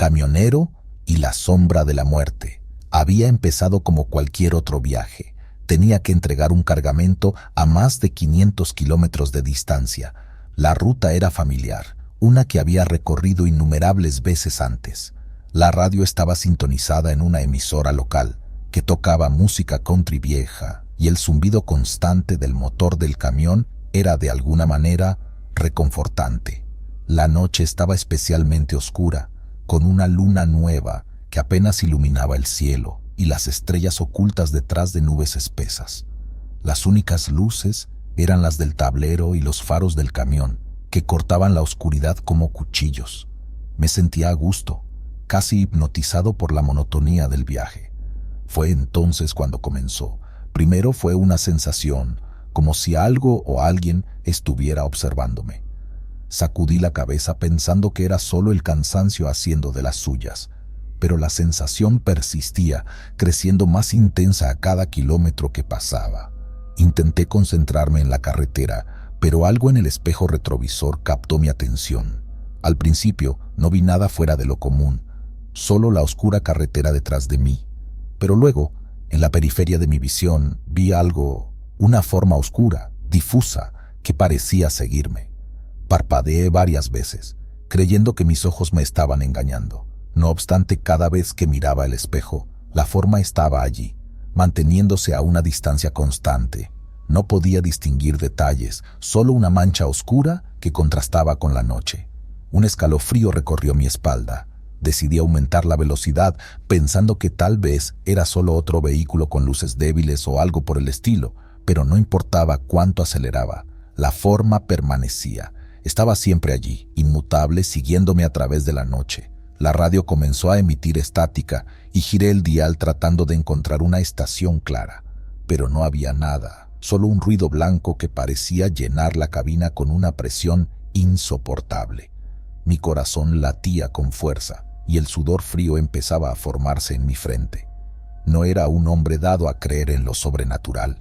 camionero y la sombra de la muerte. Había empezado como cualquier otro viaje. Tenía que entregar un cargamento a más de 500 kilómetros de distancia. La ruta era familiar, una que había recorrido innumerables veces antes. La radio estaba sintonizada en una emisora local que tocaba música country vieja y el zumbido constante del motor del camión era de alguna manera reconfortante. La noche estaba especialmente oscura, con una luna nueva que apenas iluminaba el cielo y las estrellas ocultas detrás de nubes espesas. Las únicas luces eran las del tablero y los faros del camión, que cortaban la oscuridad como cuchillos. Me sentía a gusto, casi hipnotizado por la monotonía del viaje. Fue entonces cuando comenzó. Primero fue una sensación, como si algo o alguien estuviera observándome. Sacudí la cabeza pensando que era solo el cansancio haciendo de las suyas, pero la sensación persistía, creciendo más intensa a cada kilómetro que pasaba. Intenté concentrarme en la carretera, pero algo en el espejo retrovisor captó mi atención. Al principio no vi nada fuera de lo común, solo la oscura carretera detrás de mí. Pero luego, en la periferia de mi visión, vi algo, una forma oscura, difusa, que parecía seguirme. Parpadeé varias veces, creyendo que mis ojos me estaban engañando. No obstante, cada vez que miraba el espejo, la forma estaba allí, manteniéndose a una distancia constante. No podía distinguir detalles, solo una mancha oscura que contrastaba con la noche. Un escalofrío recorrió mi espalda. Decidí aumentar la velocidad, pensando que tal vez era solo otro vehículo con luces débiles o algo por el estilo, pero no importaba cuánto aceleraba. La forma permanecía. Estaba siempre allí, inmutable, siguiéndome a través de la noche. La radio comenzó a emitir estática y giré el dial tratando de encontrar una estación clara. Pero no había nada, solo un ruido blanco que parecía llenar la cabina con una presión insoportable. Mi corazón latía con fuerza y el sudor frío empezaba a formarse en mi frente. No era un hombre dado a creer en lo sobrenatural,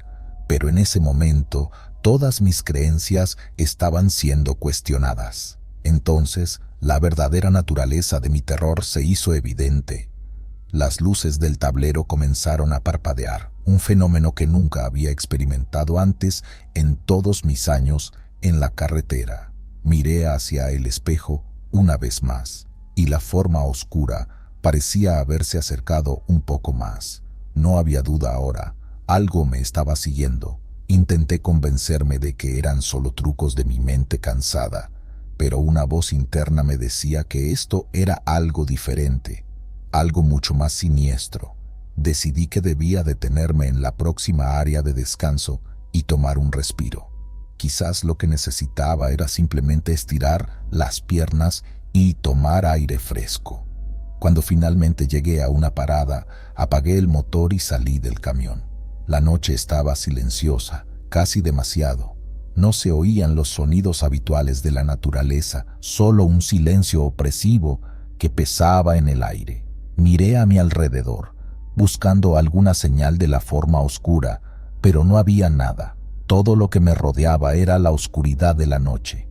pero en ese momento todas mis creencias estaban siendo cuestionadas. Entonces, la verdadera naturaleza de mi terror se hizo evidente. Las luces del tablero comenzaron a parpadear, un fenómeno que nunca había experimentado antes en todos mis años en la carretera. Miré hacia el espejo una vez más, y la forma oscura parecía haberse acercado un poco más. No había duda ahora, algo me estaba siguiendo. Intenté convencerme de que eran solo trucos de mi mente cansada, pero una voz interna me decía que esto era algo diferente, algo mucho más siniestro. Decidí que debía detenerme en la próxima área de descanso y tomar un respiro. Quizás lo que necesitaba era simplemente estirar las piernas y tomar aire fresco. Cuando finalmente llegué a una parada, apagué el motor y salí del camión. La noche estaba silenciosa, casi demasiado. No se oían los sonidos habituales de la naturaleza, solo un silencio opresivo que pesaba en el aire. Miré a mi alrededor, buscando alguna señal de la forma oscura, pero no había nada. Todo lo que me rodeaba era la oscuridad de la noche.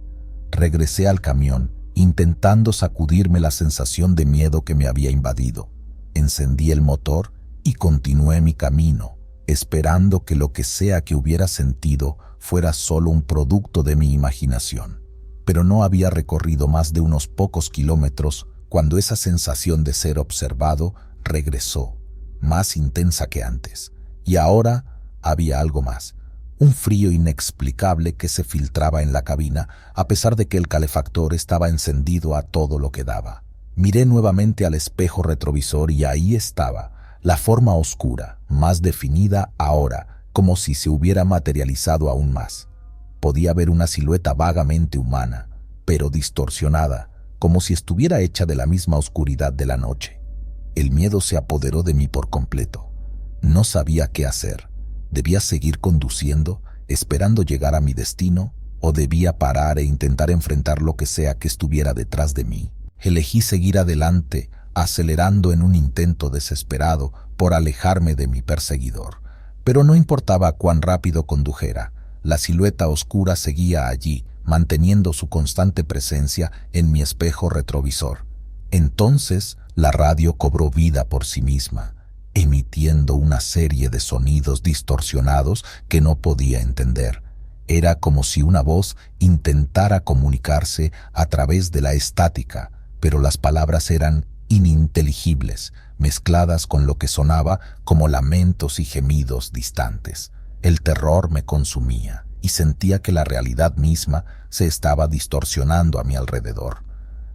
Regresé al camión, intentando sacudirme la sensación de miedo que me había invadido. Encendí el motor y continué mi camino, esperando que lo que sea que hubiera sentido fuera solo un producto de mi imaginación. Pero no había recorrido más de unos pocos kilómetros cuando esa sensación de ser observado regresó, más intensa que antes. Y ahora había algo más. Un frío inexplicable que se filtraba en la cabina, a pesar de que el calefactor estaba encendido a todo lo que daba. Miré nuevamente al espejo retrovisor y ahí estaba, la forma oscura, más definida ahora, como si se hubiera materializado aún más. Podía ver una silueta vagamente humana, pero distorsionada, como si estuviera hecha de la misma oscuridad de la noche. El miedo se apoderó de mí por completo. No sabía qué hacer. ¿Debía seguir conduciendo, esperando llegar a mi destino, o debía parar e intentar enfrentar lo que sea que estuviera detrás de mí? Elegí seguir adelante, acelerando en un intento desesperado por alejarme de mi perseguidor. Pero no importaba cuán rápido condujera, la silueta oscura seguía allí, manteniendo su constante presencia en mi espejo retrovisor. Entonces la radio cobró vida por sí misma, emitiendo una serie de sonidos distorsionados que no podía entender. Era como si una voz intentara comunicarse a través de la estática, pero las palabras eran ininteligibles, mezcladas con lo que sonaba como lamentos y gemidos distantes. El terror me consumía y sentía que la realidad misma se estaba distorsionando a mi alrededor.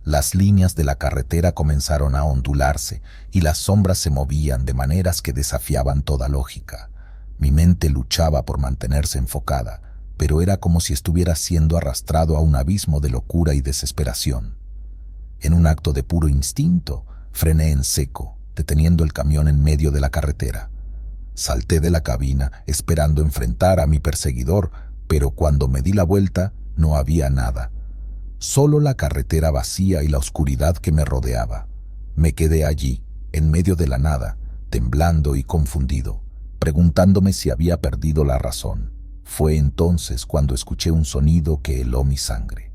Las líneas de la carretera comenzaron a ondularse y las sombras se movían de maneras que desafiaban toda lógica. Mi mente luchaba por mantenerse enfocada, pero era como si estuviera siendo arrastrado a un abismo de locura y desesperación. En un acto de puro instinto, frené en seco, deteniendo el camión en medio de la carretera. Salté de la cabina esperando enfrentar a mi perseguidor, pero cuando me di la vuelta no había nada. Solo la carretera vacía y la oscuridad que me rodeaba. Me quedé allí, en medio de la nada, temblando y confundido, preguntándome si había perdido la razón. Fue entonces cuando escuché un sonido que heló mi sangre,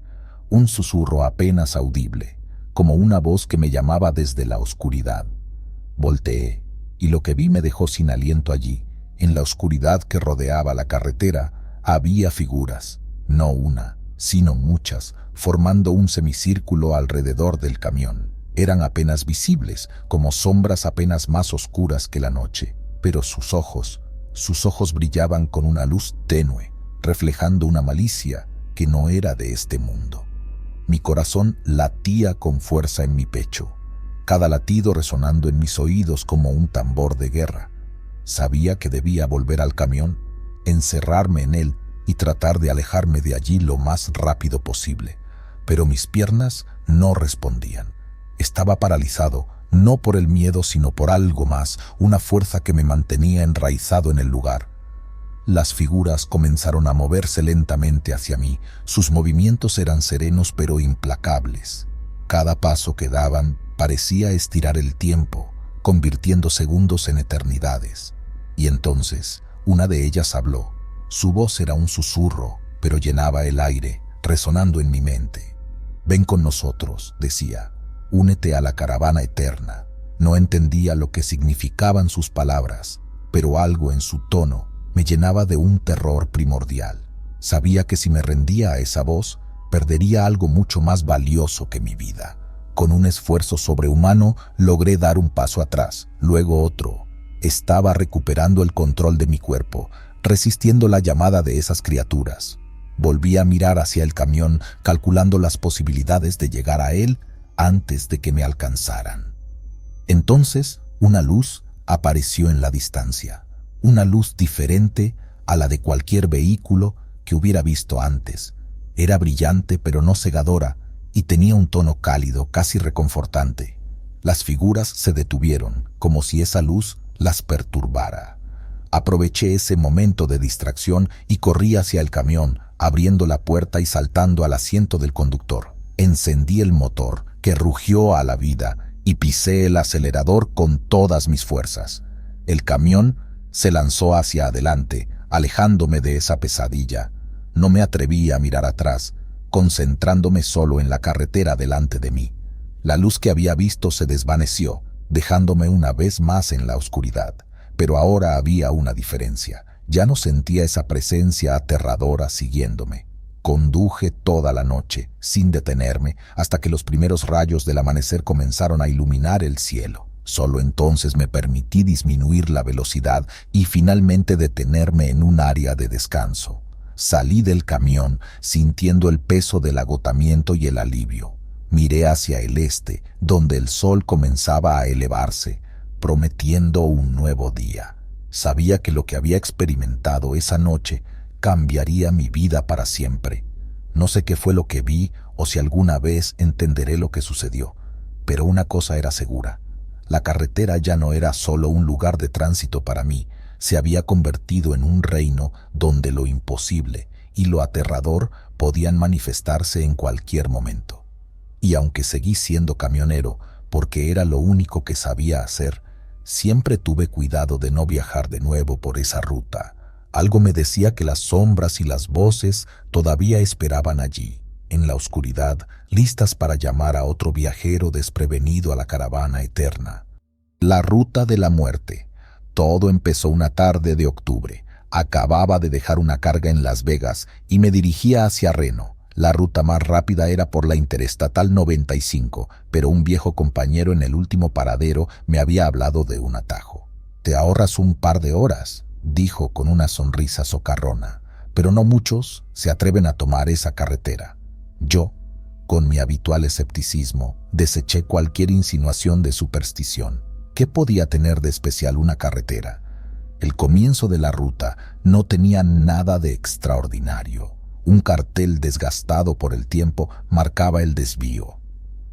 un susurro apenas audible, como una voz que me llamaba desde la oscuridad. Volteé, y lo que vi me dejó sin aliento allí. En la oscuridad que rodeaba la carretera había figuras, no una, sino muchas, formando un semicírculo alrededor del camión. Eran apenas visibles, como sombras apenas más oscuras que la noche, pero sus ojos brillaban con una luz tenue, reflejando una malicia que no era de este mundo. Mi corazón latía con fuerza en mi pecho, cada latido resonando en mis oídos como un tambor de guerra. Sabía que debía volver al camión, encerrarme en él y tratar de alejarme de allí lo más rápido posible, pero mis piernas no respondían. Estaba paralizado, no por el miedo, sino por algo más, una fuerza que me mantenía enraizado en el lugar. Las figuras comenzaron a moverse lentamente hacia mí. Sus movimientos eran serenos pero implacables. Cada paso que daban parecía estirar el tiempo, convirtiendo segundos en eternidades. Y entonces, una de ellas habló. Su voz era un susurro, pero llenaba el aire, resonando en mi mente. «Ven con nosotros», decía. «Únete a la caravana eterna». No entendía lo que significaban sus palabras, pero algo en su tono me llenaba de un terror primordial. Sabía que si me rendía a esa voz, perdería algo mucho más valioso que mi vida. Con un esfuerzo sobrehumano logré dar un paso atrás, luego otro. Estaba recuperando el control de mi cuerpo, resistiendo la llamada de esas criaturas. Volví a mirar hacia el camión, calculando las posibilidades de llegar a él antes de que me alcanzaran. Entonces, una luz apareció en la distancia, una luz diferente a la de cualquier vehículo que hubiera visto antes. Era brillante pero no cegadora y tenía un tono cálido, casi reconfortante. Las figuras se detuvieron, como si esa luz las perturbara. Aproveché ese momento de distracción y corrí hacia el camión, abriendo la puerta y saltando al asiento del conductor. Encendí el motor, que rugió a la vida, y pisé el acelerador con todas mis fuerzas. El camión se lanzó hacia adelante, alejándome de esa pesadilla. No me atreví a mirar atrás, concentrándome solo en la carretera delante de mí. La luz que había visto se desvaneció, dejándome una vez más en la oscuridad. Pero ahora había una diferencia. Ya no sentía esa presencia aterradora siguiéndome. Conduje toda la noche, sin detenerme, hasta que los primeros rayos del amanecer comenzaron a iluminar el cielo. Solo entonces me permití disminuir la velocidad y finalmente detenerme en un área de descanso. Salí del camión, sintiendo el peso del agotamiento y el alivio. Miré hacia el este, donde el sol comenzaba a elevarse, prometiendo un nuevo día. Sabía que lo que había experimentado esa noche cambiaría mi vida para siempre. No sé qué fue lo que vi o si alguna vez entenderé lo que sucedió, pero una cosa era segura. La carretera ya no era solo un lugar de tránsito para mí, se había convertido en un reino donde lo imposible y lo aterrador podían manifestarse en cualquier momento. Y aunque seguí siendo camionero, porque era lo único que sabía hacer, siempre tuve cuidado de no viajar de nuevo por esa ruta. Algo me decía que las sombras y las voces todavía esperaban allí, en la oscuridad, listas para llamar a otro viajero desprevenido a la caravana eterna. La ruta de la muerte. Todo empezó una tarde de octubre. Acababa de dejar una carga en Las Vegas y me dirigía hacia Reno. La ruta más rápida era por la Interestatal 95, pero un viejo compañero en el último paradero me había hablado de un atajo. «Te ahorras un par de horas», dijo con una sonrisa socarrona, «pero no muchos se atreven a tomar esa carretera». Yo, con mi habitual escepticismo, deseché cualquier insinuación de superstición. ¿Qué podía tener de especial una carretera? El comienzo de la ruta no tenía nada de extraordinario. Un cartel desgastado por el tiempo marcaba el desvío.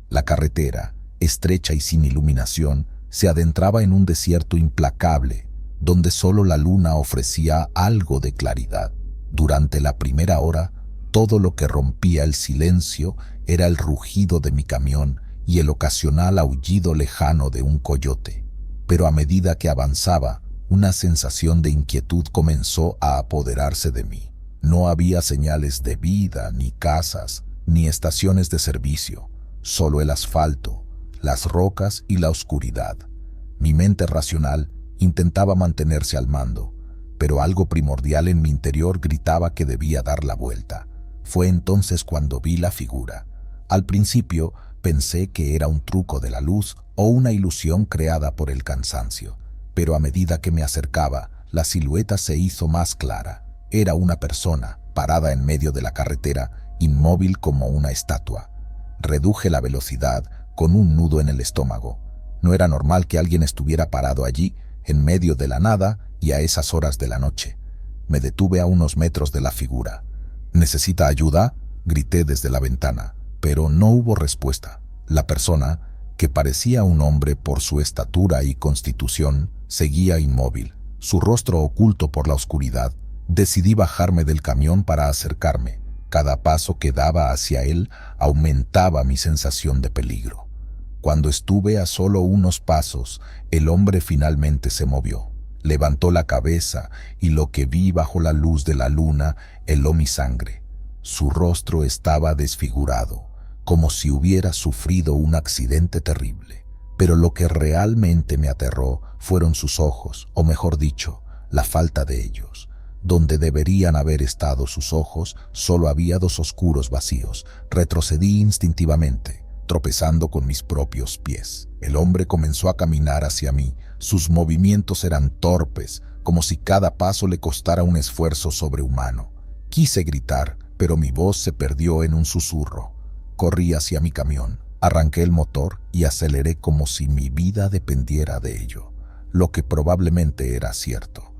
La carretera, estrecha y sin iluminación, se adentraba en un desierto implacable, donde solo la luna ofrecía algo de claridad. Durante la primera hora, todo lo que rompía el silencio era el rugido de mi camión y el ocasional aullido lejano de un coyote. Pero a medida que avanzaba, una sensación de inquietud comenzó a apoderarse de mí. No había señales de vida, ni casas, ni estaciones de servicio, solo el asfalto, las rocas y la oscuridad. Mi mente racional intentaba mantenerse al mando, pero algo primordial en mi interior gritaba que debía dar la vuelta. Fue entonces cuando vi la figura. Al principio pensé que era un truco de la luz o una ilusión creada por el cansancio, pero a medida que me acercaba, la silueta se hizo más clara. Era una persona, parada en medio de la carretera, inmóvil como una estatua. Reduje la velocidad con un nudo en el estómago. No era normal que alguien estuviera parado allí, en medio de la nada y a esas horas de la noche. Me detuve a unos metros de la figura. «¿Necesita ayuda?», grité desde la ventana, pero no hubo respuesta. La persona, que parecía un hombre por su estatura y constitución, seguía inmóvil, su rostro oculto por la oscuridad. Decidí bajarme del camión para acercarme. Cada paso que daba hacia él aumentaba mi sensación de peligro. Cuando estuve a solo unos pasos, el hombre finalmente se movió. Levantó la cabeza y lo que vi bajo la luz de la luna heló mi sangre. Su rostro estaba desfigurado, como si hubiera sufrido un accidente terrible. Pero lo que realmente me aterró fueron sus ojos, o mejor dicho, la falta de ellos. Donde deberían haber estado sus ojos, solo había dos oscuros vacíos. Retrocedí instintivamente, tropezando con mis propios pies. El hombre comenzó a caminar hacia mí. Sus movimientos eran torpes, como si cada paso le costara un esfuerzo sobrehumano. Quise gritar, pero mi voz se perdió en un susurro. Corrí hacia mi camión, arranqué el motor y aceleré como si mi vida dependiera de ello, lo que probablemente era cierto.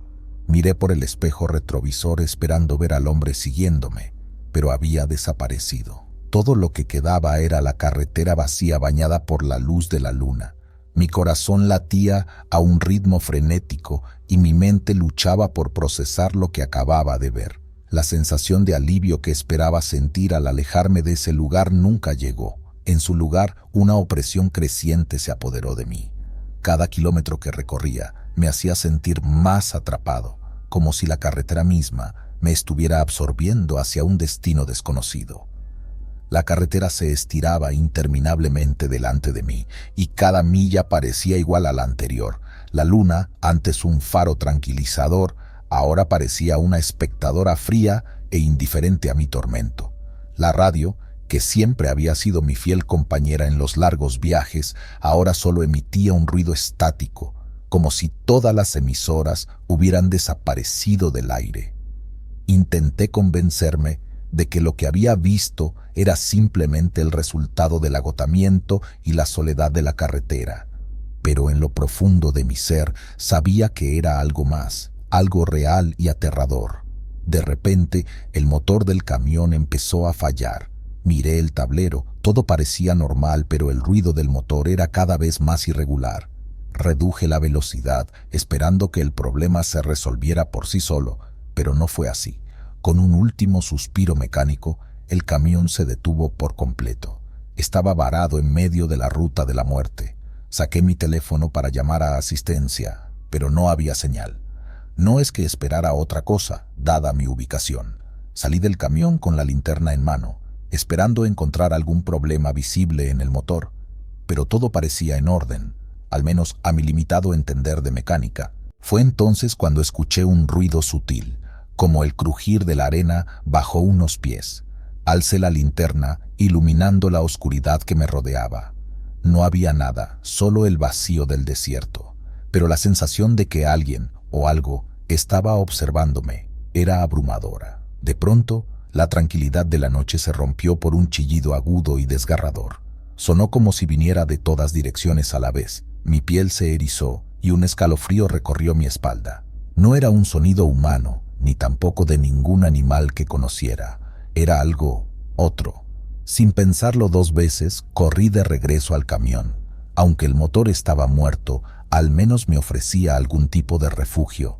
Miré por el espejo retrovisor esperando ver al hombre siguiéndome, pero había desaparecido. Todo lo que quedaba era la carretera vacía bañada por la luz de la luna. Mi corazón latía a un ritmo frenético y mi mente luchaba por procesar lo que acababa de ver. La sensación de alivio que esperaba sentir al alejarme de ese lugar nunca llegó. En su lugar, una opresión creciente se apoderó de mí. Cada kilómetro que recorría me hacía sentir más atrapado, como si la carretera misma me estuviera absorbiendo hacia un destino desconocido. La carretera se estiraba interminablemente delante de mí y cada milla parecía igual a la anterior. La luna, antes un faro tranquilizador, ahora parecía una espectadora fría e indiferente a mi tormento. La radio, que siempre había sido mi fiel compañera en los largos viajes, ahora solo emitía un ruido estático, como si todas las emisoras hubieran desaparecido del aire. Intenté convencerme de que lo que había visto era simplemente el resultado del agotamiento y la soledad de la carretera, pero en lo profundo de mi ser sabía que era algo más, algo real y aterrador. De repente, el motor del camión empezó a fallar. Miré el tablero, todo parecía normal, pero el ruido del motor era cada vez más irregular. Reduje la velocidad, esperando que el problema se resolviera por sí solo, pero no fue así. Con un último suspiro mecánico, el camión se detuvo por completo. Estaba varado en medio de la ruta de la muerte. Saqué mi teléfono para llamar a asistencia, pero no había señal. No es que esperara otra cosa, dada mi ubicación. Salí del camión con la linterna en mano. esperando encontrar algún problema visible en el motor, pero todo parecía en orden, al menos a mi limitado entender de mecánica. Fue entonces cuando escuché un ruido sutil, como el crujir de la arena bajo unos pies. Alcé la linterna, iluminando la oscuridad que me rodeaba. No había nada, solo el vacío del desierto, pero la sensación de que alguien o algo estaba observándome era abrumadora. De pronto, la tranquilidad de la noche se rompió por un chillido agudo y desgarrador. Sonó como si viniera de todas direcciones a la vez. Mi piel se erizó y un escalofrío recorrió mi espalda. No era un sonido humano, ni tampoco de ningún animal que conociera. Era algo otro. Sin pensarlo dos veces, corrí de regreso al camión. Aunque el motor estaba muerto, al menos me ofrecía algún tipo de refugio.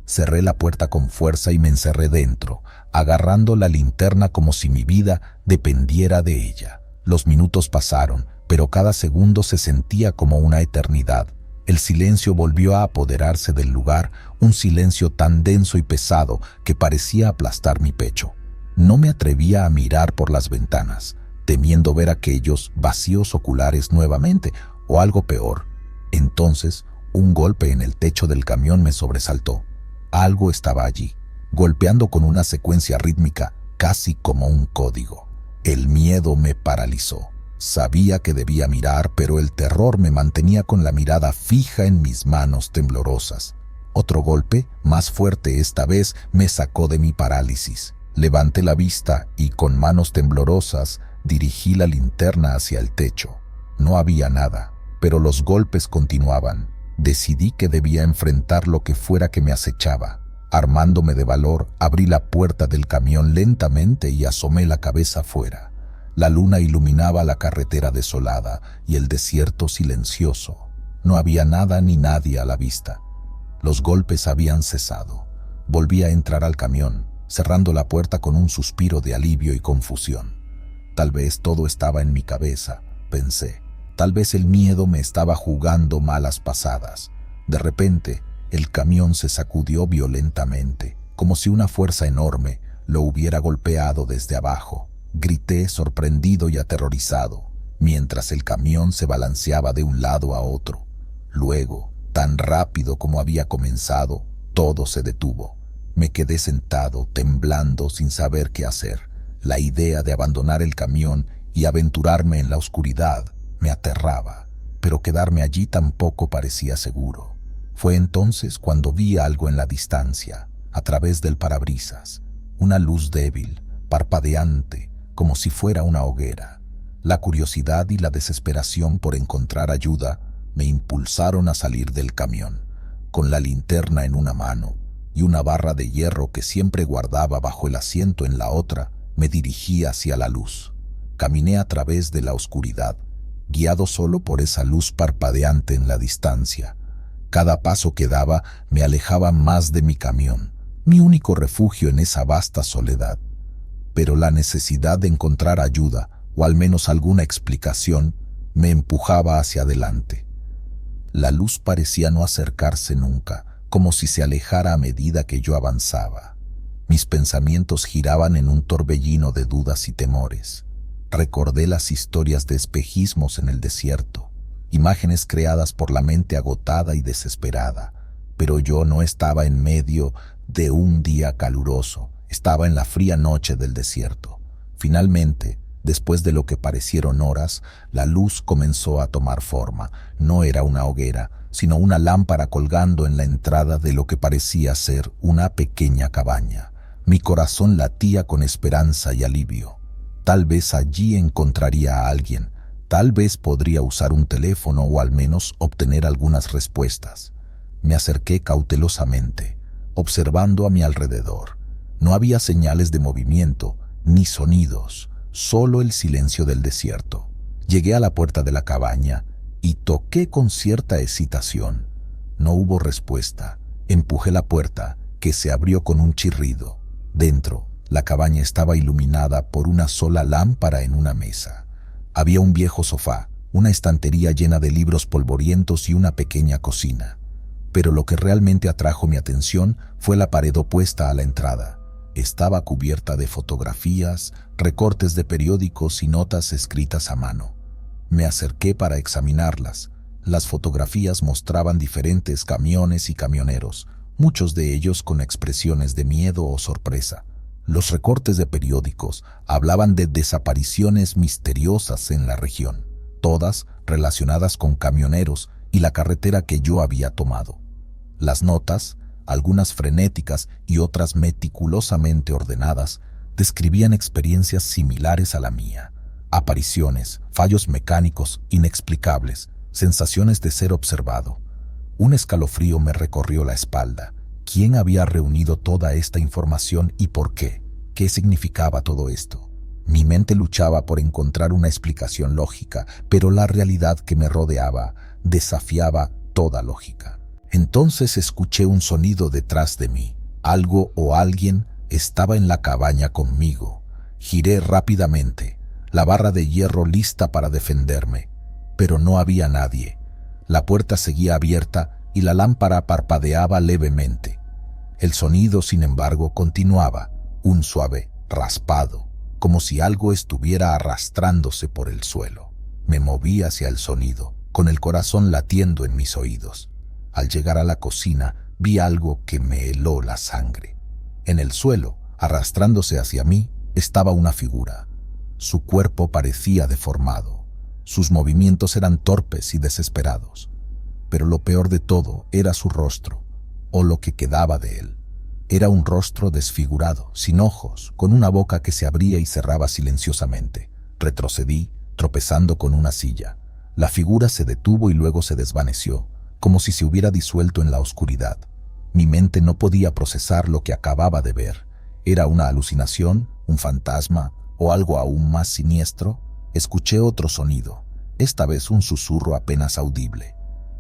Cerré la puerta con fuerza y me encerré dentro, agarrando la linterna como si mi vida dependiera de ella. Los minutos pasaron, pero cada segundo se sentía como una eternidad. El silencio volvió a apoderarse del lugar, un silencio tan denso y pesado que parecía aplastar mi pecho. No me atrevía a mirar por las ventanas, temiendo ver aquellos vacíos oculares nuevamente, o algo peor. Entonces, un golpe en el techo del camión me sobresaltó. Algo estaba allí, golpeando con una secuencia rítmica, casi como un código. El miedo me paralizó. Sabía que debía mirar, pero el terror me mantenía con la mirada fija en mis manos temblorosas. Otro golpe, más fuerte esta vez, me sacó de mi parálisis. Levanté la vista y con manos temblorosas dirigí la linterna hacia el techo. No había nada, pero los golpes continuaban. Decidí que debía enfrentar lo que fuera que me acechaba. Armándome de valor, abrí la puerta del camión lentamente y asomé la cabeza afuera. La luna iluminaba la carretera desolada y el desierto silencioso. No había nada ni nadie a la vista. Los golpes habían cesado. Volví a entrar al camión, cerrando la puerta con un suspiro de alivio y confusión. Tal vez todo estaba en mi cabeza, pensé. Tal vez el miedo me estaba jugando malas pasadas. De repente, el camión se sacudió violentamente, como si una fuerza enorme lo hubiera golpeado desde abajo. Grité sorprendido y aterrorizado, mientras el camión se balanceaba de un lado a otro. Luego, tan rápido como había comenzado, todo se detuvo. Me quedé sentado, temblando, sin saber qué hacer. La idea de abandonar el camión y aventurarme en la oscuridad me aterraba, pero quedarme allí tampoco parecía seguro. Fue entonces cuando vi algo en la distancia, a través del parabrisas, una luz débil, parpadeante, como si fuera una hoguera. La curiosidad y la desesperación por encontrar ayuda me impulsaron a salir del camión. Con la linterna en una mano y una barra de hierro que siempre guardaba bajo el asiento en la otra, me dirigí hacia la luz. Caminé a través de la oscuridad, guiado solo por esa luz parpadeante en la distancia. Cada paso que daba me alejaba más de mi camión, mi único refugio en esa vasta soledad. Pero la necesidad de encontrar ayuda, o al menos alguna explicación, me empujaba hacia adelante. La luz parecía no acercarse nunca, como si se alejara a medida que yo avanzaba. Mis pensamientos giraban en un torbellino de dudas y temores. Recordé las historias de espejismos en el desierto, imágenes creadas por la mente agotada y desesperada. Pero yo no estaba en medio de un día caluroso, estaba en la fría noche del desierto. Finalmente, después de lo que parecieron horas, la luz comenzó a tomar forma. No era una hoguera, sino una lámpara colgando en la entrada de lo que parecía ser una pequeña cabaña. Mi corazón latía con esperanza y alivio. Tal vez allí encontraría a alguien, tal vez podría usar un teléfono o al menos obtener algunas respuestas. Me acerqué cautelosamente, observando a mi alrededor. No había señales de movimiento, ni sonidos, solo el silencio del desierto. Llegué a la puerta de la cabaña y toqué con cierta excitación. No hubo respuesta. Empujé la puerta, que se abrió con un chirrido. Dentro, la cabaña estaba iluminada por una sola lámpara en una mesa. Había un viejo sofá, una estantería llena de libros polvorientos y una pequeña cocina. Pero lo que realmente atrajo mi atención fue la pared opuesta a la entrada. Estaba cubierta de fotografías, recortes de periódicos y notas escritas a mano. Me acerqué para examinarlas. Las fotografías mostraban diferentes camiones y camioneros, muchos de ellos con expresiones de miedo o sorpresa. Los recortes de periódicos hablaban de desapariciones misteriosas en la región, todas relacionadas con camioneros y la carretera que yo había tomado. Las notas, algunas frenéticas y otras meticulosamente ordenadas, describían experiencias similares a la mía. Apariciones, fallos mecánicos inexplicables, sensaciones de ser observado. Un escalofrío me recorrió la espalda. ¿Quién había reunido toda esta información y por qué? ¿Qué significaba todo esto? Mi mente luchaba por encontrar una explicación lógica, pero la realidad que me rodeaba desafiaba toda lógica. Entonces escuché un sonido detrás de mí. Algo o alguien estaba en la cabaña conmigo. Giré rápidamente, la barra de hierro lista para defenderme, pero no había nadie. La puerta seguía abierta y la lámpara parpadeaba levemente. El sonido, sin embargo, continuaba, un suave raspado, como si algo estuviera arrastrándose por el suelo. Me moví hacia el sonido, con el corazón latiendo en mis oídos. Al llegar a la cocina, vi algo que me heló la sangre. En el suelo, arrastrándose hacia mí, estaba una figura. Su cuerpo parecía deformado. Sus movimientos eran torpes y desesperados. Pero lo peor de todo era su rostro, o lo que quedaba de él. Era un rostro desfigurado, sin ojos, con una boca que se abría y cerraba silenciosamente. Retrocedí, tropezando con una silla. La figura se detuvo y luego se desvaneció, como si se hubiera disuelto en la oscuridad. Mi mente no podía procesar lo que acababa de ver. ¿Era una alucinación, un fantasma o algo aún más siniestro? Escuché otro sonido, esta vez un susurro apenas audible.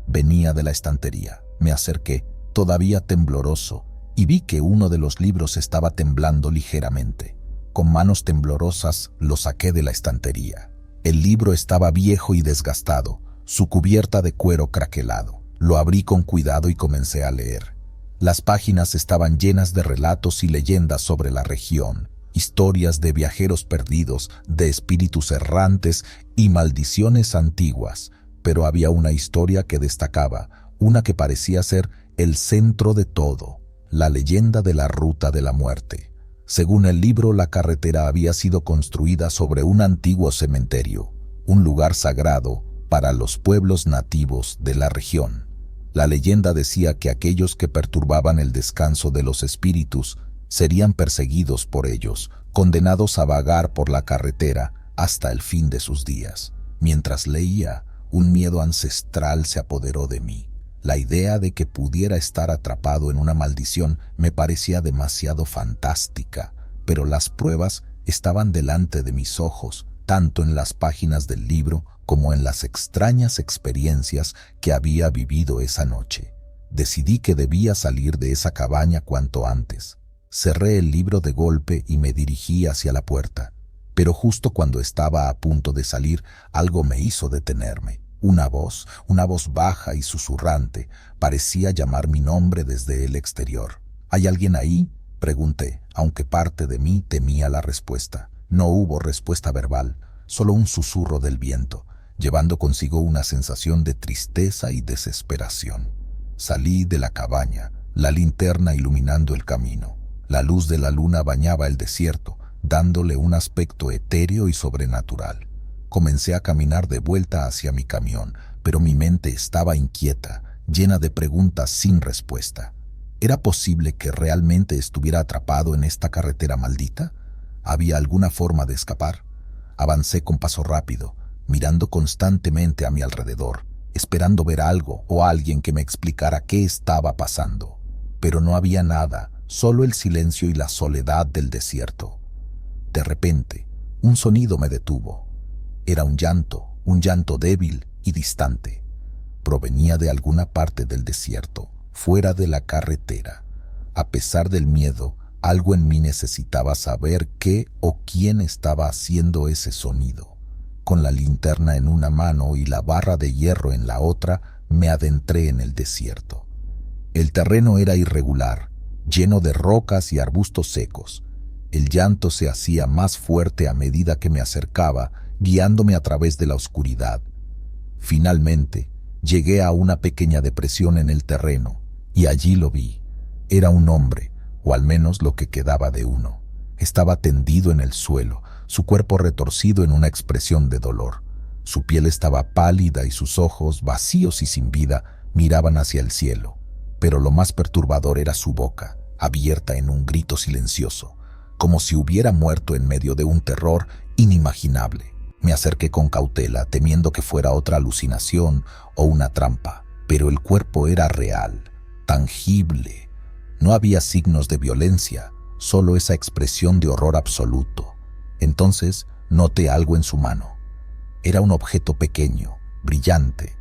Venía de la estantería. Me acerqué, todavía tembloroso, y vi que uno de los libros estaba temblando ligeramente. Con manos temblorosas lo saqué de la estantería. El libro estaba viejo y desgastado, su cubierta de cuero craquelado. Lo abrí con cuidado y comencé a leer. Las páginas estaban llenas de relatos y leyendas sobre la región, historias de viajeros perdidos, de espíritus errantes y maldiciones antiguas, pero había una historia que destacaba, una que parecía ser el centro de todo, la leyenda de la Ruta de la Muerte. Según el libro, la carretera había sido construida sobre un antiguo cementerio, un lugar sagrado para los pueblos nativos de la región. La leyenda decía que aquellos que perturbaban el descanso de los espíritus serían perseguidos por ellos, condenados a vagar por la carretera hasta el fin de sus días. Mientras leía, un miedo ancestral se apoderó de mí. La idea de que pudiera estar atrapado en una maldición me parecía demasiado fantástica, pero las pruebas estaban delante de mis ojos, tanto en las páginas del libro como en las extrañas experiencias que había vivido esa noche. Decidí que debía salir de esa cabaña cuanto antes. Cerré el libro de golpe y me dirigí hacia la puerta, pero justo cuando estaba a punto de salir, algo me hizo detenerme. Una voz baja y susurrante, parecía llamar mi nombre desde el exterior. ¿Hay alguien ahí?, pregunté, aunque parte de mí temía la respuesta. No hubo respuesta verbal, solo un susurro del viento, llevando consigo una sensación de tristeza y desesperación. Salí de la cabaña, la linterna iluminando el camino. La luz de la luna bañaba el desierto, dándole un aspecto etéreo y sobrenatural. Comencé a caminar de vuelta hacia mi camión, pero mi mente estaba inquieta, llena de preguntas sin respuesta. ¿Era posible que realmente estuviera atrapado en esta carretera maldita? ¿Había alguna forma de escapar? Avancé con paso rápido, mirando constantemente a mi alrededor, esperando ver algo o alguien que me explicara qué estaba pasando. Pero no había nada, solo el silencio y la soledad del desierto. De repente, un sonido me detuvo. Era un llanto débil y distante. Provenía de alguna parte del desierto, fuera de la carretera. A pesar del miedo, algo en mí necesitaba saber qué o quién estaba haciendo ese sonido. Con la linterna en una mano y la barra de hierro en la otra, me adentré en el desierto. El terreno era irregular, lleno de rocas y arbustos secos. El llanto se hacía más fuerte a medida que me acercaba, guiándome a través de la oscuridad. Finalmente, llegué a una pequeña depresión en el terreno, y allí lo vi. Era un hombre, o al menos lo que quedaba de uno. Estaba tendido en el suelo, su cuerpo retorcido en una expresión de dolor. Su piel estaba pálida y sus ojos, vacíos y sin vida, miraban hacia el cielo. Pero lo más perturbador era su boca, abierta en un grito silencioso, como si hubiera muerto en medio de un terror inimaginable. Me acerqué con cautela, temiendo que fuera otra alucinación o una trampa, pero el cuerpo era real, tangible. No había signos de violencia, solo esa expresión de horror absoluto. Entonces noté algo en su mano. Era un objeto pequeño, brillante.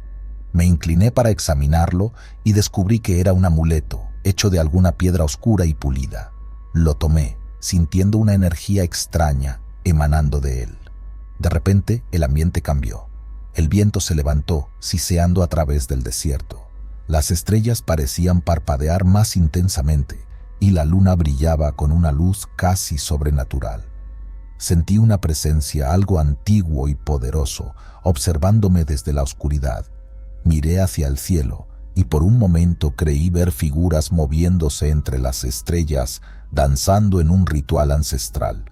Me incliné para examinarlo y descubrí que era un amuleto, hecho de alguna piedra oscura y pulida. Lo tomé, sintiendo una energía extraña emanando de él. De repente, el ambiente cambió. El viento se levantó, siseando a través del desierto. Las estrellas parecían parpadear más intensamente y la luna brillaba con una luz casi sobrenatural. Sentí una presencia, algo antiguo y poderoso, observándome desde la oscuridad. Miré hacia el cielo y por un momento creí ver figuras moviéndose entre las estrellas, danzando en un ritual ancestral.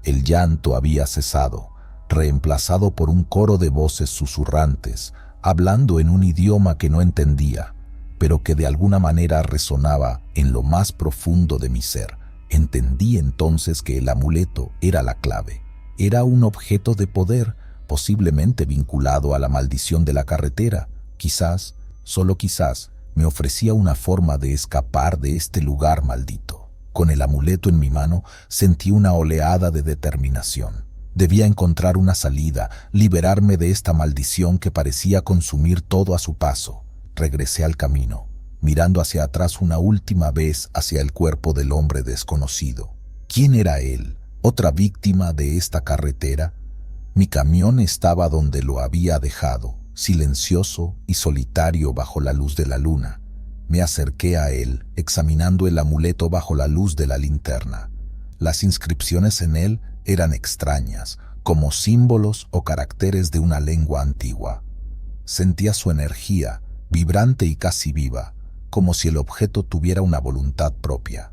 El llanto había cesado, reemplazado por un coro de voces susurrantes, hablando en un idioma que no entendía, pero que de alguna manera resonaba en lo más profundo de mi ser. Entendí entonces que el amuleto era la clave. Era un objeto de poder, posiblemente vinculado a la maldición de la carretera. Quizás, solo quizás, me ofrecía una forma de escapar de este lugar maldito. Con el amuleto en mi mano, sentí una oleada de determinación. Debía encontrar una salida, liberarme de esta maldición que parecía consumir todo a su paso. Regresé al camino, mirando hacia atrás una última vez hacia el cuerpo del hombre desconocido. ¿Quién era él? ¿Otra víctima de esta carretera? Mi camión estaba donde lo había dejado, silencioso y solitario bajo la luz de la luna. Me acerqué a él, examinando el amuleto bajo la luz de la linterna. Las inscripciones en él eran extrañas, como símbolos o caracteres de una lengua antigua. Sentía su energía, vibrante y casi viva, como si el objeto tuviera una voluntad propia.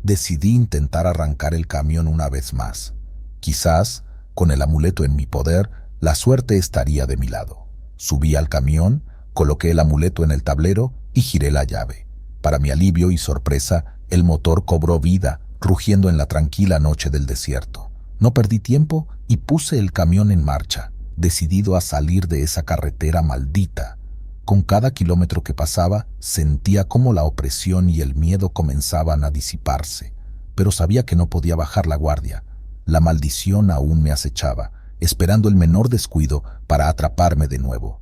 Decidí intentar arrancar el camión una vez más. Quizás, con el amuleto en mi poder, la suerte estaría de mi lado. Subí al camión, coloqué el amuleto en el tablero y giré la llave. Para mi alivio y sorpresa, el motor cobró vida, rugiendo en la tranquila noche del desierto. No perdí tiempo y puse el camión en marcha, decidido a salir de esa carretera maldita. Con cada kilómetro que pasaba, sentía cómo la opresión y el miedo comenzaban a disiparse, pero sabía que no podía bajar la guardia. La maldición aún me acechaba, esperando el menor descuido para atraparme de nuevo.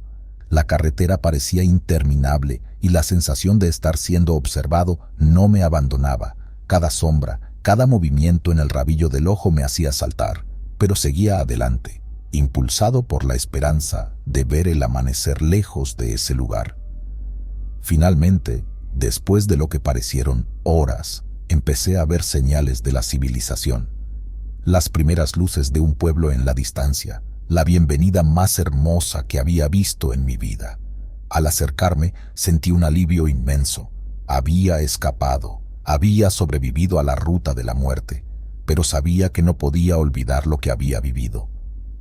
La carretera parecía interminable y la sensación de estar siendo observado no me abandonaba. Cada sombra, cada movimiento en el rabillo del ojo me hacía saltar, pero seguía adelante, impulsado por la esperanza de ver el amanecer lejos de ese lugar. Finalmente, después de lo que parecieron horas, empecé a ver señales de la civilización. Las primeras luces de un pueblo en la distancia, la bienvenida más hermosa que había visto en mi vida. Al acercarme, sentí un alivio inmenso. Había escapado, había sobrevivido a la ruta de la muerte, pero sabía que no podía olvidar lo que había vivido.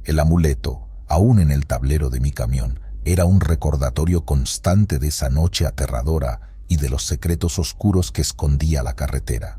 El amuleto, aún en el tablero de mi camión, era un recordatorio constante de esa noche aterradora y de los secretos oscuros que escondía la carretera.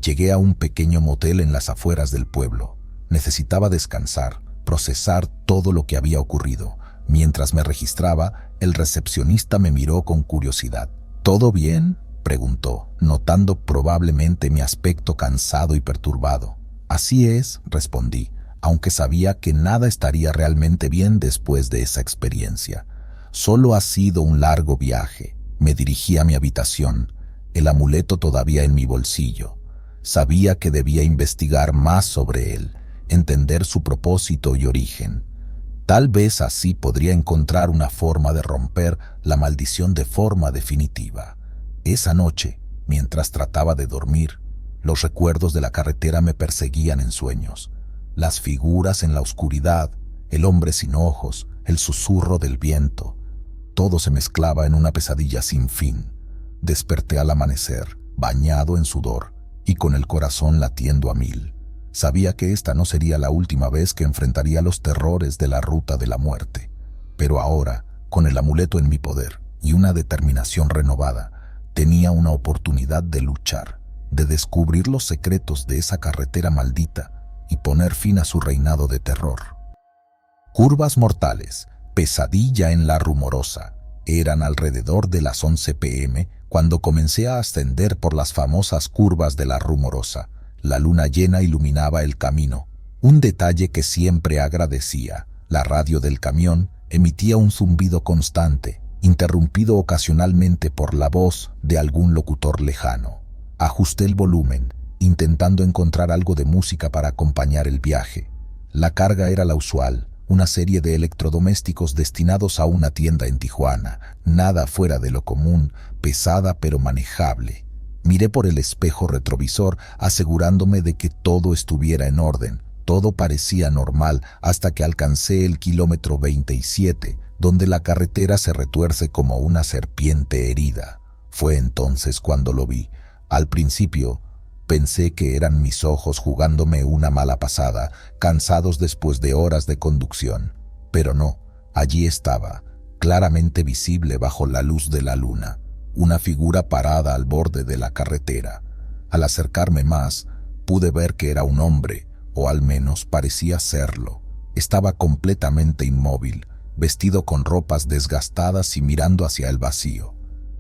Llegué a un pequeño motel en las afueras del pueblo. Necesitaba descansar, procesar todo lo que había ocurrido. Mientras me registraba, el recepcionista me miró con curiosidad. ¿Todo bien?, preguntó, notando probablemente mi aspecto cansado y perturbado. Así es, respondí, aunque sabía que nada estaría realmente bien después de esa experiencia. Solo ha sido un largo viaje. Me dirigí a mi habitación, el amuleto todavía en mi bolsillo. Sabía que debía investigar más sobre él, entender su propósito y origen. Tal vez así podría encontrar una forma de romper la maldición de forma definitiva. Esa noche, mientras trataba de dormir, Los recuerdos de la carretera me perseguían en sueños. Las figuras en la oscuridad, el hombre sin ojos, el susurro del viento. Todo se mezclaba en una pesadilla sin fin. Desperté al amanecer, bañado en sudor y con el corazón latiendo a mil. Sabía que esta no sería la última vez que enfrentaría los terrores de la ruta de la muerte. Pero ahora, con el amuleto en mi poder y una determinación renovada, tenía una oportunidad de luchar, de descubrir los secretos de esa carretera maldita y poner fin a su reinado de terror. Curvas mortales, pesadilla en la Rumorosa. Eran alrededor de las 11 p.m. cuando comencé a ascender por las famosas curvas de la Rumorosa. La luna llena iluminaba el camino, un detalle que siempre agradecía. La radio del camión emitía un zumbido constante, interrumpido ocasionalmente por la voz de algún locutor lejano. Ajusté el volumen, intentando encontrar algo de música para acompañar el viaje. La carga era la usual, una serie de electrodomésticos destinados a una tienda en Tijuana, nada fuera de lo común, pesada pero manejable. Miré por el espejo retrovisor, asegurándome de que todo estuviera en orden. Todo parecía normal hasta que alcancé el kilómetro 27, donde la carretera se retuerce como una serpiente herida. Fue entonces cuando lo vi. Al principio, pensé que eran mis ojos jugándome una mala pasada, cansados después de horas de conducción. Pero no, allí estaba, claramente visible bajo la luz de la luna, una figura parada al borde de la carretera. Al acercarme más, pude ver que era un hombre, o al menos parecía serlo. Estaba completamente inmóvil, vestido con ropas desgastadas y mirando hacia el vacío.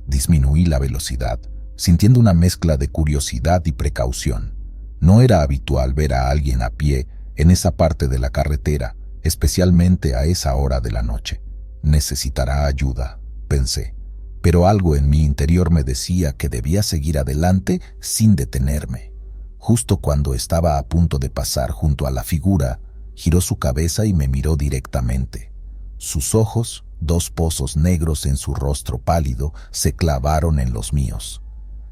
Disminuí la velocidad, sintiendo una mezcla de curiosidad y precaución. No era habitual ver a alguien a pie en esa parte de la carretera, especialmente a esa hora de la noche. Necesitará ayuda, pensé, pero algo en mi interior me decía que debía seguir adelante sin detenerme. Justo cuando estaba a punto de pasar junto a la figura, giró su cabeza y me miró directamente. Sus ojos, dos pozos negros en su rostro pálido, se clavaron en los míos.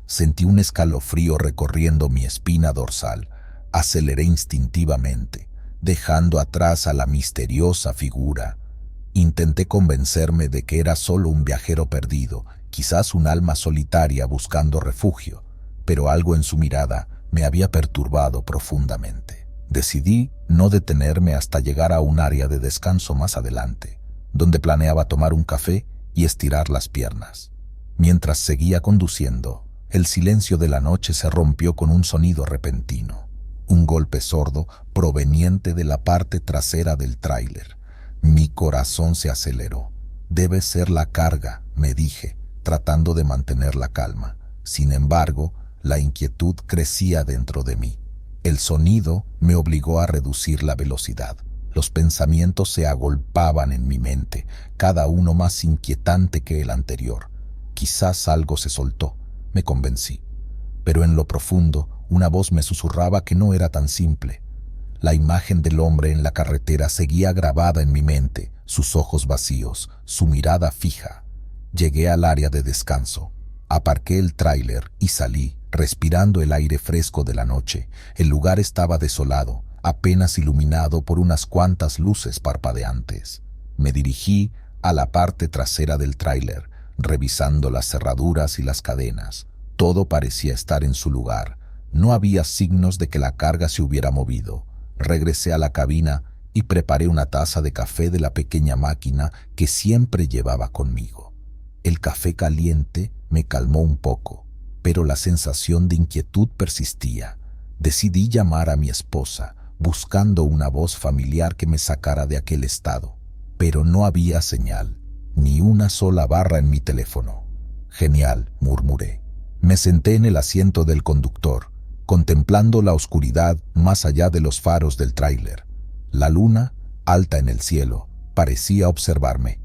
Sentí un escalofrío recorriendo mi espina dorsal. Aceleré instintivamente, dejando atrás a la misteriosa figura. Intenté convencerme de que era solo un viajero perdido, quizás un alma solitaria buscando refugio, pero algo en su mirada me había perturbado profundamente. Decidí no detenerme hasta llegar a un área de descanso más adelante, donde planeaba tomar un café y estirar las piernas. Mientras seguía conduciendo, el silencio de la noche se rompió con un sonido repentino, un golpe sordo proveniente de la parte trasera del tráiler. Mi corazón se aceleró. Debe ser la carga, me dije, tratando de mantener la calma. Sin embargo, la inquietud crecía dentro de mí. El sonido me obligó a reducir la velocidad. Los pensamientos se agolpaban en mi mente, cada uno más inquietante que el anterior. Quizás algo se soltó, me convencí. Pero en lo profundo, una voz me susurraba que no era tan simple. La imagen del hombre en la carretera seguía grabada en mi mente, sus ojos vacíos, su mirada fija. Llegué al área de descanso. Aparqué el tráiler y salí, respirando el aire fresco de la noche. El lugar estaba desolado, apenas iluminado por unas cuantas luces parpadeantes. Me dirigí a la parte trasera del tráiler, revisando las cerraduras y las cadenas. Todo parecía estar en su lugar. No había signos de que la carga se hubiera movido. Regresé a la cabina y preparé una taza de café de la pequeña máquina que siempre llevaba conmigo. El café caliente me calmó un poco, pero la sensación de inquietud persistía. Decidí llamar a mi esposa, buscando una voz familiar que me sacara de aquel estado. Pero no había señal, ni una sola barra en mi teléfono. Genial, murmuré. Me senté en el asiento del conductor, contemplando la oscuridad más allá de los faros del tráiler. La luna, alta en el cielo, parecía observarme.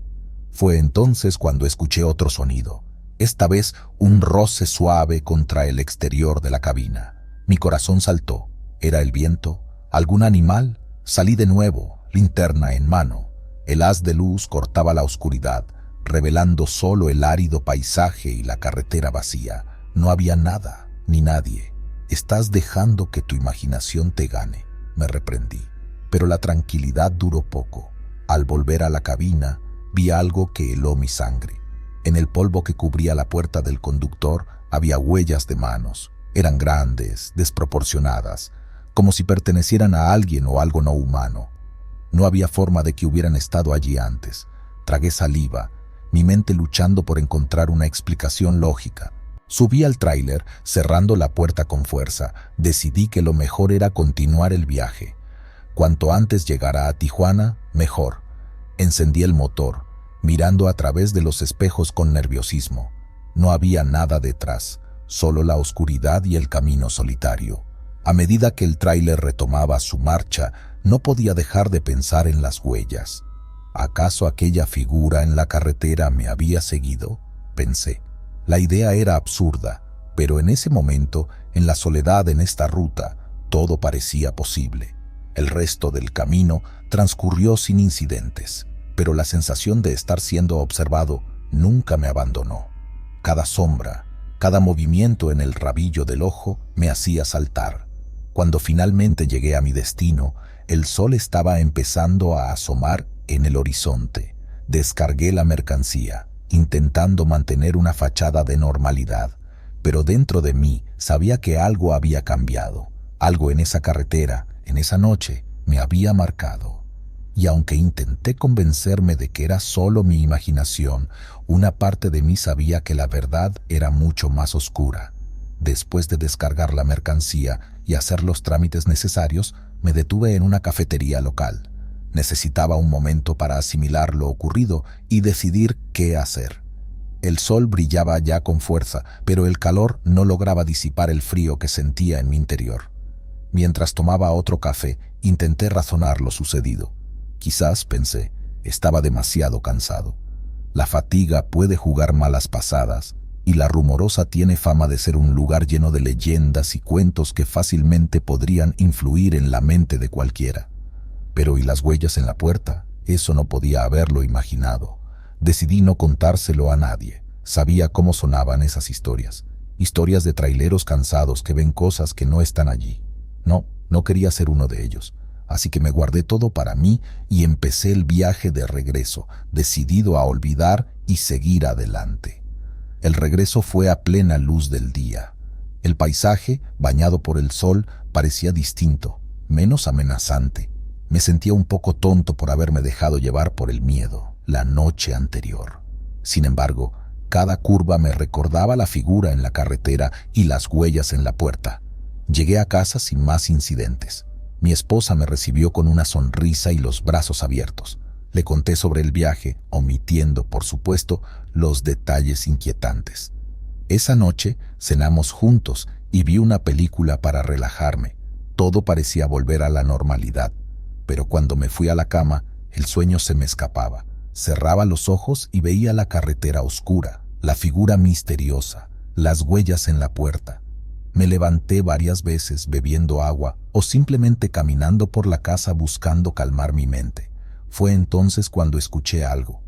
Fue entonces cuando escuché otro sonido, esta vez un roce suave contra el exterior de la cabina. Mi corazón saltó. ¿Era el viento? ¿Algún animal? Salí de nuevo, linterna en mano. El haz de luz cortaba la oscuridad, revelando solo el árido paisaje y la carretera vacía. No había nada, ni nadie. Estás dejando que tu imaginación te gane, me reprendí. Pero la tranquilidad duró poco. Al volver a la cabina, vi algo que heló mi sangre. En el polvo que cubría la puerta del conductor había huellas de manos. Eran grandes, desproporcionadas, como si pertenecieran a alguien o algo no humano. No había forma de que hubieran estado allí antes. Tragué saliva, mi mente luchando por encontrar una explicación lógica. Subí al tráiler, cerrando la puerta con fuerza. Decidí que lo mejor era continuar el viaje. Cuanto antes llegara a Tijuana, mejor. Encendí el motor, mirando a través de los espejos con nerviosismo. No había nada detrás, solo la oscuridad y el camino solitario. A medida que el tráiler retomaba su marcha, no podía dejar de pensar en las huellas. ¿Acaso aquella figura en la carretera me había seguido? Pensé. La idea era absurda, pero en ese momento, en la soledad en esta ruta, todo parecía posible. El resto del camino transcurrió sin incidentes, pero la sensación de estar siendo observado nunca me abandonó. Cada sombra, cada movimiento en el rabillo del ojo me hacía saltar. Cuando finalmente llegué a mi destino, el sol estaba empezando a asomar en el horizonte. Descargué la mercancía, intentando mantener una fachada de normalidad, pero dentro de mí sabía que algo había cambiado. Algo en esa carretera, en esa noche, me había marcado. Y aunque intenté convencerme de que era solo mi imaginación, una parte de mí sabía que la verdad era mucho más oscura. Después de descargar la mercancía y hacer los trámites necesarios, me detuve en una cafetería local. Necesitaba un momento para asimilar lo ocurrido y decidir qué hacer. El sol brillaba ya con fuerza, pero el calor no lograba disipar el frío que sentía en mi interior. Mientras tomaba otro café, intenté razonar lo sucedido. Quizás, pensé, estaba demasiado cansado. La fatiga puede jugar malas pasadas, y La Rumorosa tiene fama de ser un lugar lleno de leyendas y cuentos que fácilmente podrían influir en la mente de cualquiera. Pero ¿y las huellas en la puerta? Eso no podía haberlo imaginado. Decidí no contárselo a nadie. Sabía cómo sonaban esas historias. Historias de traileros cansados que ven cosas que no están allí. No quería ser uno de ellos. Así que me guardé todo para mí y empecé el viaje de regreso, decidido a olvidar y seguir adelante. El regreso fue a plena luz del día. El paisaje, bañado por el sol, parecía distinto, menos amenazante. Me sentía un poco tonto por haberme dejado llevar por el miedo la noche anterior. Sin embargo, cada curva me recordaba la figura en la carretera y las huellas en la puerta. Llegué a casa sin más incidentes. Mi esposa me recibió con una sonrisa y los brazos abiertos. Le conté sobre el viaje, omitiendo, por supuesto, los detalles inquietantes. Esa noche cenamos juntos y vi una película para relajarme. Todo parecía volver a la normalidad. Pero cuando me fui a la cama, el sueño se me escapaba. Cerraba los ojos y veía la carretera oscura, la figura misteriosa, las huellas en la puerta. Me levanté varias veces bebiendo agua o simplemente caminando por la casa buscando calmar mi mente. Fue entonces cuando escuché algo.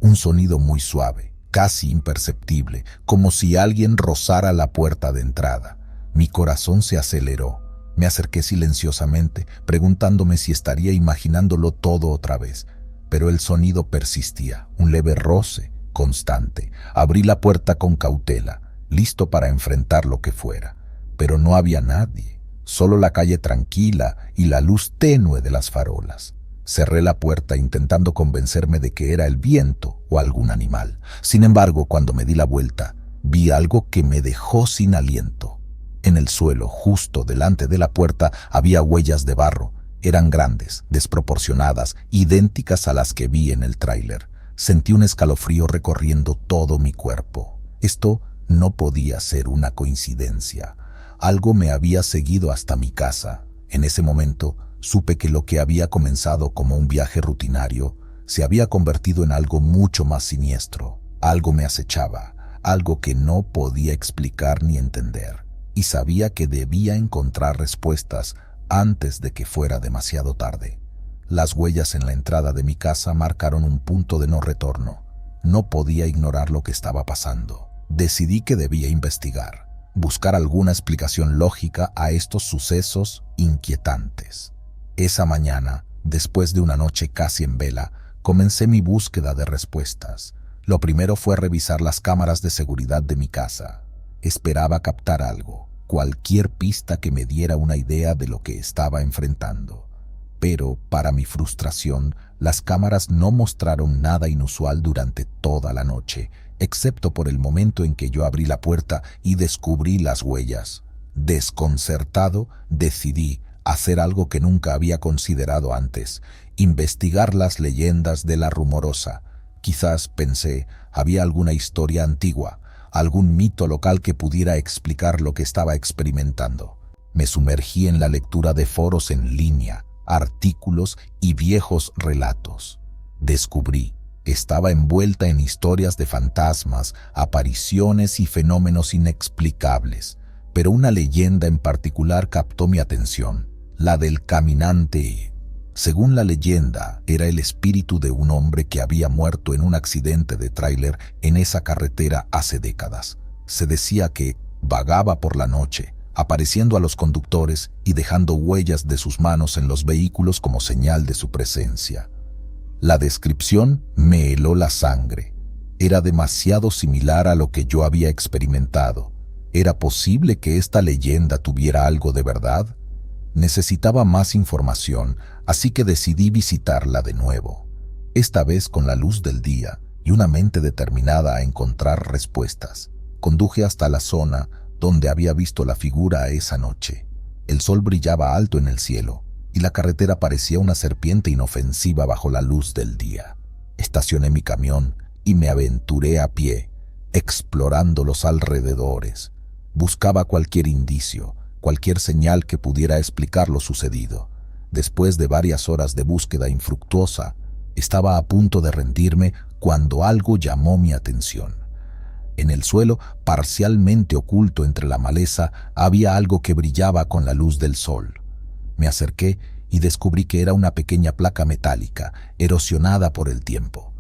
Un sonido muy suave, casi imperceptible, como si alguien rozara la puerta de entrada. Mi corazón se aceleró. Me acerqué silenciosamente, preguntándome si estaría imaginándolo todo otra vez. Pero el sonido persistía, un leve roce, constante. Abrí la puerta con cautela, listo para enfrentar lo que fuera. Pero no había nadie, solo la calle tranquila y la luz tenue de las farolas. Cerré la puerta intentando convencerme de que era el viento o algún animal. Sin embargo, cuando me di la vuelta, vi algo que me dejó sin aliento. En el suelo, justo delante de la puerta, había huellas de barro. Eran grandes, desproporcionadas, idénticas a las que vi en el tráiler. Sentí un escalofrío recorriendo todo mi cuerpo. Esto no podía ser una coincidencia. Algo me había seguido hasta mi casa. En ese momento, supe que lo que había comenzado como un viaje rutinario se había convertido en algo mucho más siniestro. Algo me acechaba, algo que no podía explicar ni entender. Y sabía que debía encontrar respuestas antes de que fuera demasiado tarde. Las huellas en la entrada de mi casa marcaron un punto de no retorno. No podía ignorar lo que estaba pasando. Decidí que debía investigar. buscar alguna explicación lógica a estos sucesos inquietantes. Esa mañana, después de una noche casi en vela, comencé mi búsqueda de respuestas. Lo primero fue revisar las cámaras de seguridad de mi casa. Esperaba captar algo, cualquier pista que me diera una idea de lo que estaba enfrentando. Pero, para mi frustración, las cámaras no mostraron nada inusual durante toda la noche, excepto por el momento en que yo abrí la puerta y descubrí las huellas. Desconcertado, decidí hacer algo que nunca había considerado antes: investigar las leyendas de La Rumorosa. Quizás, pensé, había alguna historia antigua, algún mito local que pudiera explicar lo que estaba experimentando. Me sumergí en la lectura de foros en línea, artículos y viejos relatos. Descubrí: estaba envuelta en historias de fantasmas, apariciones y fenómenos inexplicables, pero una leyenda en particular captó mi atención: la del caminante. Según la leyenda, era el espíritu de un hombre que había muerto en un accidente de tráiler en esa carretera hace décadas. Se decía que vagaba por la noche, apareciendo a los conductores y dejando huellas de sus manos en los vehículos como señal de su presencia. La descripción me heló la sangre. Era demasiado similar a lo que yo había experimentado. ¿Era posible que esta leyenda tuviera algo de verdad? Necesitaba más información, así que decidí visitarla de nuevo, esta vez con la luz del día y una mente determinada a encontrar respuestas. Conduje hasta la zona donde había visto la figura esa noche. El sol brillaba alto en el cielo y la carretera parecía una serpiente inofensiva bajo la luz del día. Estacioné mi camión y me aventuré a pie, explorando los alrededores. Buscaba cualquier indicio, cualquier señal que pudiera explicar lo sucedido. Después de varias horas de búsqueda infructuosa, estaba a punto de rendirme cuando algo llamó mi atención. En el suelo, parcialmente oculto entre la maleza, había algo que brillaba con la luz del sol. Me acerqué y descubrí que era una pequeña placa metálica, erosionada por el tiempo.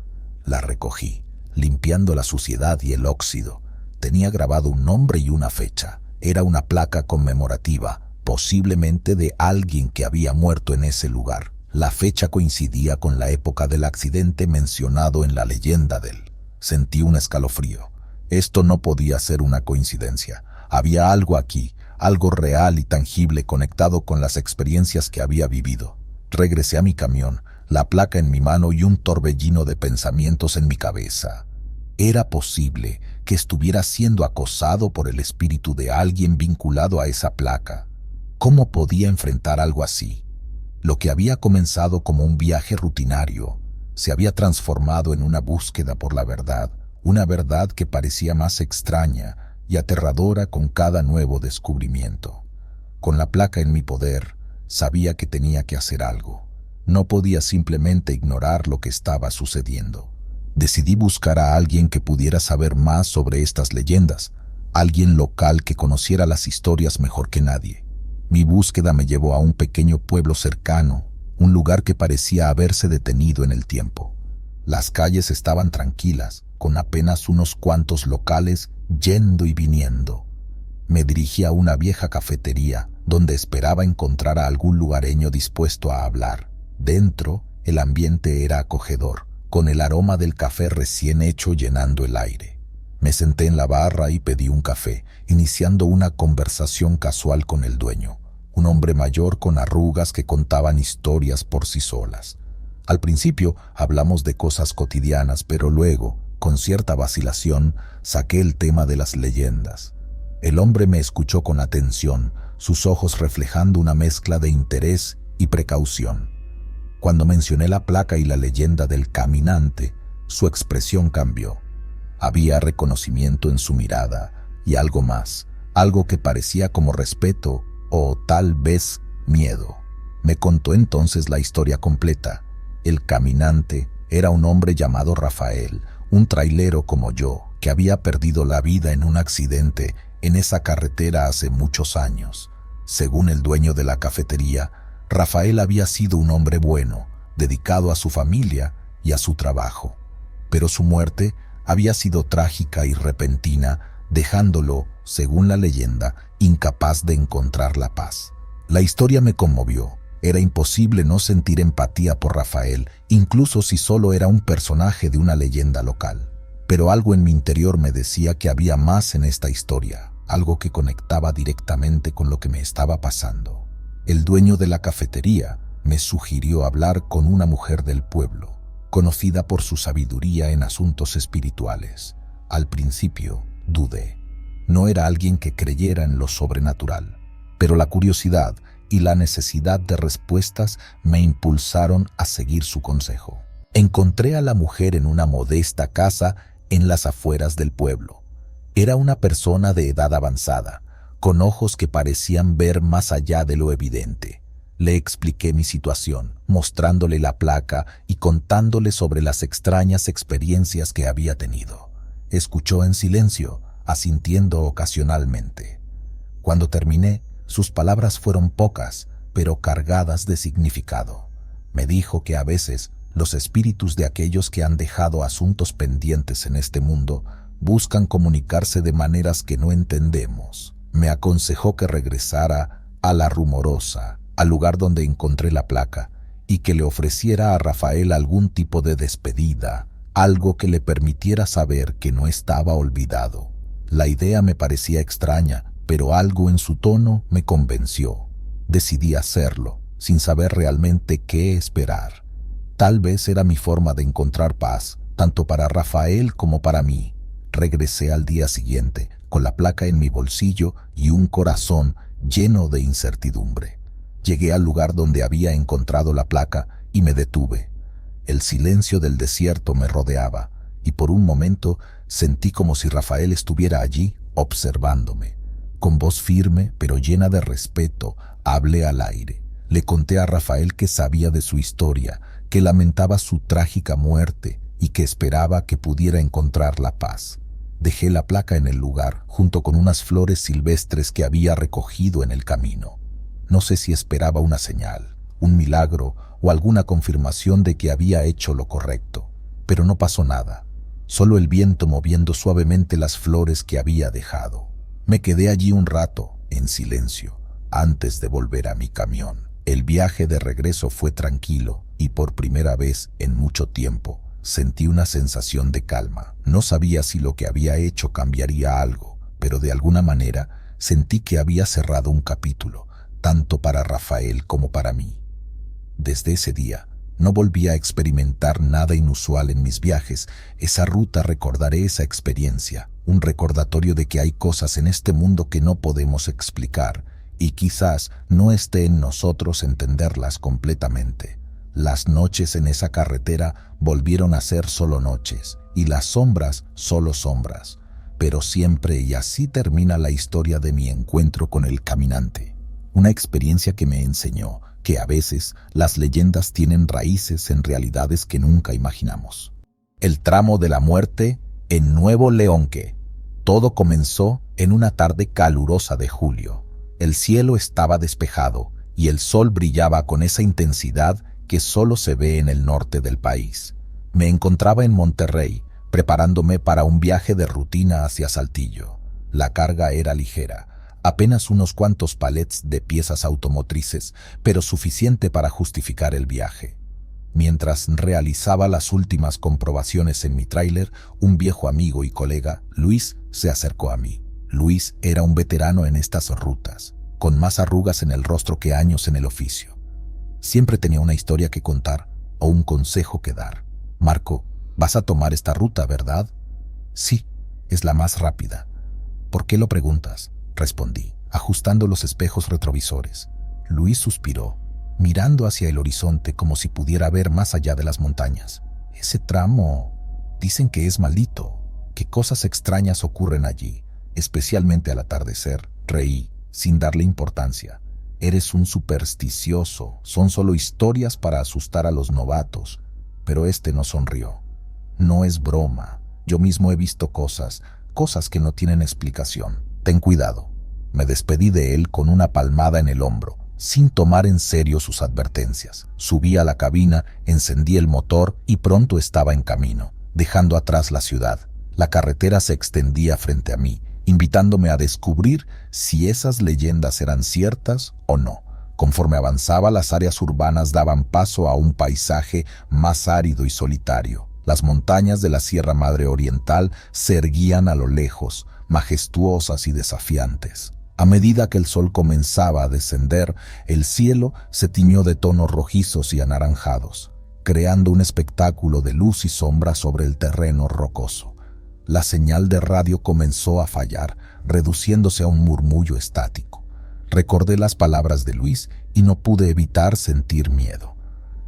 La recogí, limpiando la suciedad y el óxido. Tenía grabado un nombre y una fecha. Era una placa conmemorativa, posiblemente de alguien que había muerto en ese lugar. La fecha coincidía con la época del accidente mencionado en la leyenda de él. Sentí un escalofrío. Esto no podía ser una coincidencia. Había algo aquí, algo real y tangible conectado con las experiencias que había vivido. Regresé a mi camión, la placa en mi mano y un torbellino de pensamientos en mi cabeza. ¿Era posible que estuviera siendo acosado por el espíritu de alguien vinculado a esa placa? ¿Cómo podía enfrentar algo así? Lo que había comenzado como un viaje rutinario se había transformado en una búsqueda por la verdad, una verdad que parecía más extraña y aterradora con cada nuevo descubrimiento. Con la placa en mi poder, sabía que tenía que hacer algo. No podía simplemente ignorar lo que estaba sucediendo. Decidí buscar a alguien que pudiera saber más sobre estas leyendas, alguien local que conociera las historias mejor que nadie. Mi búsqueda me llevó a un pequeño pueblo cercano, un lugar que parecía haberse detenido en el tiempo. Las calles estaban tranquilas, con apenas unos cuantos locales yendo y viniendo. Me dirigí a una vieja cafetería, donde esperaba encontrar a algún lugareño dispuesto a hablar. Dentro, el ambiente era acogedor, con el aroma del café recién hecho llenando el aire. Me senté en la barra y pedí un café, iniciando una conversación casual con el dueño, un hombre mayor con arrugas que contaban historias por sí solas. Al principio hablamos de cosas cotidianas, pero luego, con cierta vacilación, saqué el tema de las leyendas. El hombre me escuchó con atención, sus ojos reflejando una mezcla de interés y precaución. Cuando mencioné la placa y la leyenda del caminante, su expresión cambió. Había reconocimiento en su mirada y algo más, algo que parecía como respeto o tal vez miedo. Me contó entonces la historia completa. El caminante era un hombre llamado Rafael, un trailero como yo, que había perdido la vida en un accidente en esa carretera hace muchos años. Según el dueño de la cafetería, Rafael había sido un hombre bueno, dedicado a su familia y a su trabajo. Pero su muerte había sido trágica y repentina, dejándolo según la leyenda, incapaz de encontrar la paz. La historia me conmovió. Era imposible no sentir empatía por Rafael, incluso si solo era un personaje de una leyenda local. Pero algo en mi interior me decía que había más en esta historia, algo que conectaba directamente con lo que me estaba pasando. El dueño de la cafetería me sugirió hablar con una mujer del pueblo, conocida por su sabiduría en asuntos espirituales. Al principio, dudé. No era alguien que creyera en lo sobrenatural, pero la curiosidad y la necesidad de respuestas me impulsaron a seguir su consejo. Encontré a la mujer en una modesta casa en las afueras del pueblo. Era una persona de edad avanzada, con ojos que parecían ver más allá de lo evidente. Le expliqué mi situación, mostrándole la placa y contándole sobre las extrañas experiencias que había tenido. Escuchó en silencio, asintiendo ocasionalmente. Cuando terminé, sus palabras fueron pocas, pero cargadas de significado. Me dijo que a veces los espíritus de aquellos que han dejado asuntos pendientes en este mundo buscan comunicarse de maneras que no entendemos. Me aconsejó que regresara a La Rumorosa, al lugar donde encontré la placa, y que le ofreciera a Rafael algún tipo de despedida, algo que le permitiera saber que no estaba olvidado. La idea me parecía extraña, pero algo en su tono me convenció. Decidí hacerlo, sin saber realmente qué esperar. Tal vez era mi forma de encontrar paz, tanto para Rafael como para mí. Regresé al día siguiente, con la placa en mi bolsillo y un corazón lleno de incertidumbre. Llegué al lugar donde había encontrado la placa y me detuve. El silencio del desierto me rodeaba, y por un momento sentí como si Rafael estuviera allí observándome. Con voz firme, pero llena de respeto, hablé al aire. Le conté a Rafael que sabía de su historia, que lamentaba su trágica muerte y que esperaba que pudiera encontrar la paz. Dejé la placa en el lugar, junto con unas flores silvestres que había recogido en el camino. No sé si esperaba una señal, un milagro o alguna confirmación de que había hecho lo correcto, pero no pasó nada. Solo el viento moviendo suavemente las flores que había dejado. Me quedé allí un rato, en silencio, antes de volver a mi camión. El viaje de regreso fue tranquilo y por primera vez en mucho tiempo sentí una sensación de calma. No sabía si lo que había hecho cambiaría algo, pero de alguna manera sentí que había cerrado un capítulo, tanto para Rafael como para mí. Desde ese día, no volví a experimentar nada inusual en mis viajes. Esa ruta recordaré esa experiencia, un recordatorio de que hay cosas en este mundo que no podemos explicar y quizás no esté en nosotros entenderlas completamente. Las noches en esa carretera volvieron a ser solo noches y las sombras solo sombras, pero siempre y así termina la historia de mi encuentro con el caminante. Una experiencia que me enseñó que a veces las leyendas tienen raíces en realidades que nunca imaginamos. El tramo de la muerte en Nuevo Leonque. Todo comenzó en una tarde calurosa de julio. El cielo estaba despejado y el sol brillaba con esa intensidad que solo se ve en el norte del país. Me encontraba en Monterrey, preparándome para un viaje de rutina hacia Saltillo. La carga era ligera, apenas unos cuantos palets de piezas automotrices, pero suficiente para justificar el viaje. Mientras realizaba las últimas comprobaciones en mi tráiler, un viejo amigo y colega, Luis, se acercó a mí. Luis era un veterano en estas rutas, con más arrugas en el rostro que años en el oficio. Siempre tenía una historia que contar o un consejo que dar. Marco, vas a tomar esta ruta, ¿verdad? Sí, es la más rápida. ¿Por qué lo preguntas?, respondí, ajustando los espejos retrovisores. Luis suspiró, mirando hacia el horizonte como si pudiera ver más allá de las montañas. Ese tramo, dicen que es maldito, que cosas extrañas ocurren allí, especialmente al atardecer. Reí, sin darle importancia. Eres un supersticioso, son solo historias para asustar a los novatos. Pero este no sonrió. No es broma, yo mismo he visto cosas que no tienen explicación. Ten cuidado. Me despedí de él con una palmada en el hombro, sin tomar en serio sus advertencias. Subí a la cabina, encendí el motor y pronto estaba en camino, dejando atrás la ciudad. La carretera se extendía frente a mí invitándome a descubrir si esas leyendas eran ciertas o no. Conforme avanzaba, las áreas urbanas daban paso a un paisaje más árido y solitario. Las montañas de la Sierra Madre Oriental se erguían a lo lejos, majestuosas y desafiantes. A medida que el sol comenzaba a descender, el cielo se tiñó de tonos rojizos y anaranjados, creando un espectáculo de luz y sombra sobre el terreno rocoso. La señal de radio comenzó a fallar, reduciéndose a un murmullo estático. Recordé las palabras de Luis y no pude evitar sentir miedo.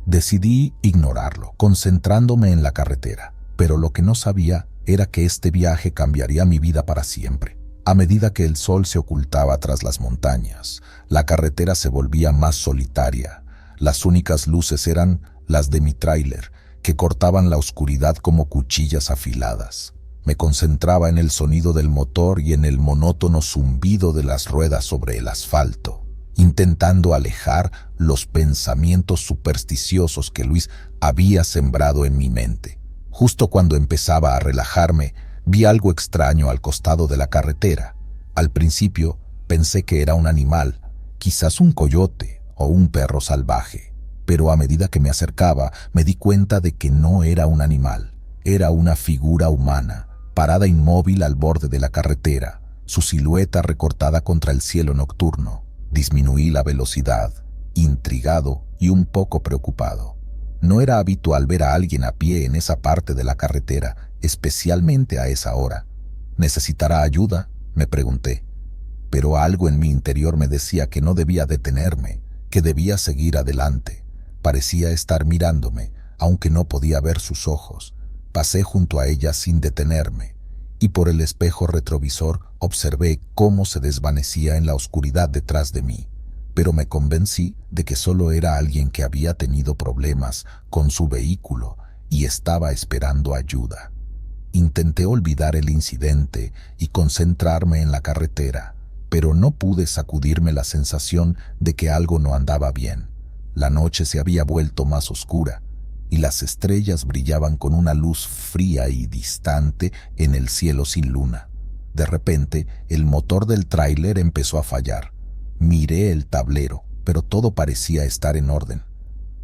Decidí ignorarlo, concentrándome en la carretera, pero lo que no sabía era que este viaje cambiaría mi vida para siempre. A medida que el sol se ocultaba tras las montañas, la carretera se volvía más solitaria. Las únicas luces eran las de mi tráiler, que cortaban la oscuridad como cuchillas afiladas. Me concentraba en el sonido del motor y en el monótono zumbido de las ruedas sobre el asfalto, intentando alejar los pensamientos supersticiosos que Luis había sembrado en mi mente. Justo cuando empezaba a relajarme, vi algo extraño al costado de la carretera. Al principio pensé que era un animal, quizás un coyote o un perro salvaje, pero a medida que me acercaba me di cuenta de que no era un animal, era una figura humana, parada inmóvil al borde de la carretera, su silueta recortada contra el cielo nocturno. Disminuí la velocidad, intrigado y un poco preocupado. No era habitual ver a alguien a pie en esa parte de la carretera, especialmente a esa hora. ¿Necesitará ayuda?, me pregunté. Pero algo en mi interior me decía que no debía detenerme, que debía seguir adelante. Parecía estar mirándome, aunque no podía ver sus ojos. Pasé junto a ella sin detenerme, y por el espejo retrovisor observé cómo se desvanecía en la oscuridad detrás de mí. Pero me convencí de que solo era alguien que había tenido problemas con su vehículo y estaba esperando ayuda. Intenté olvidar el incidente y concentrarme en la carretera, pero no pude sacudirme la sensación de que algo no andaba bien. La noche se había vuelto más oscura, y las estrellas brillaban con una luz fría y distante en el cielo sin luna. De repente, el motor del tráiler empezó a fallar. Miré el tablero, pero todo parecía estar en orden.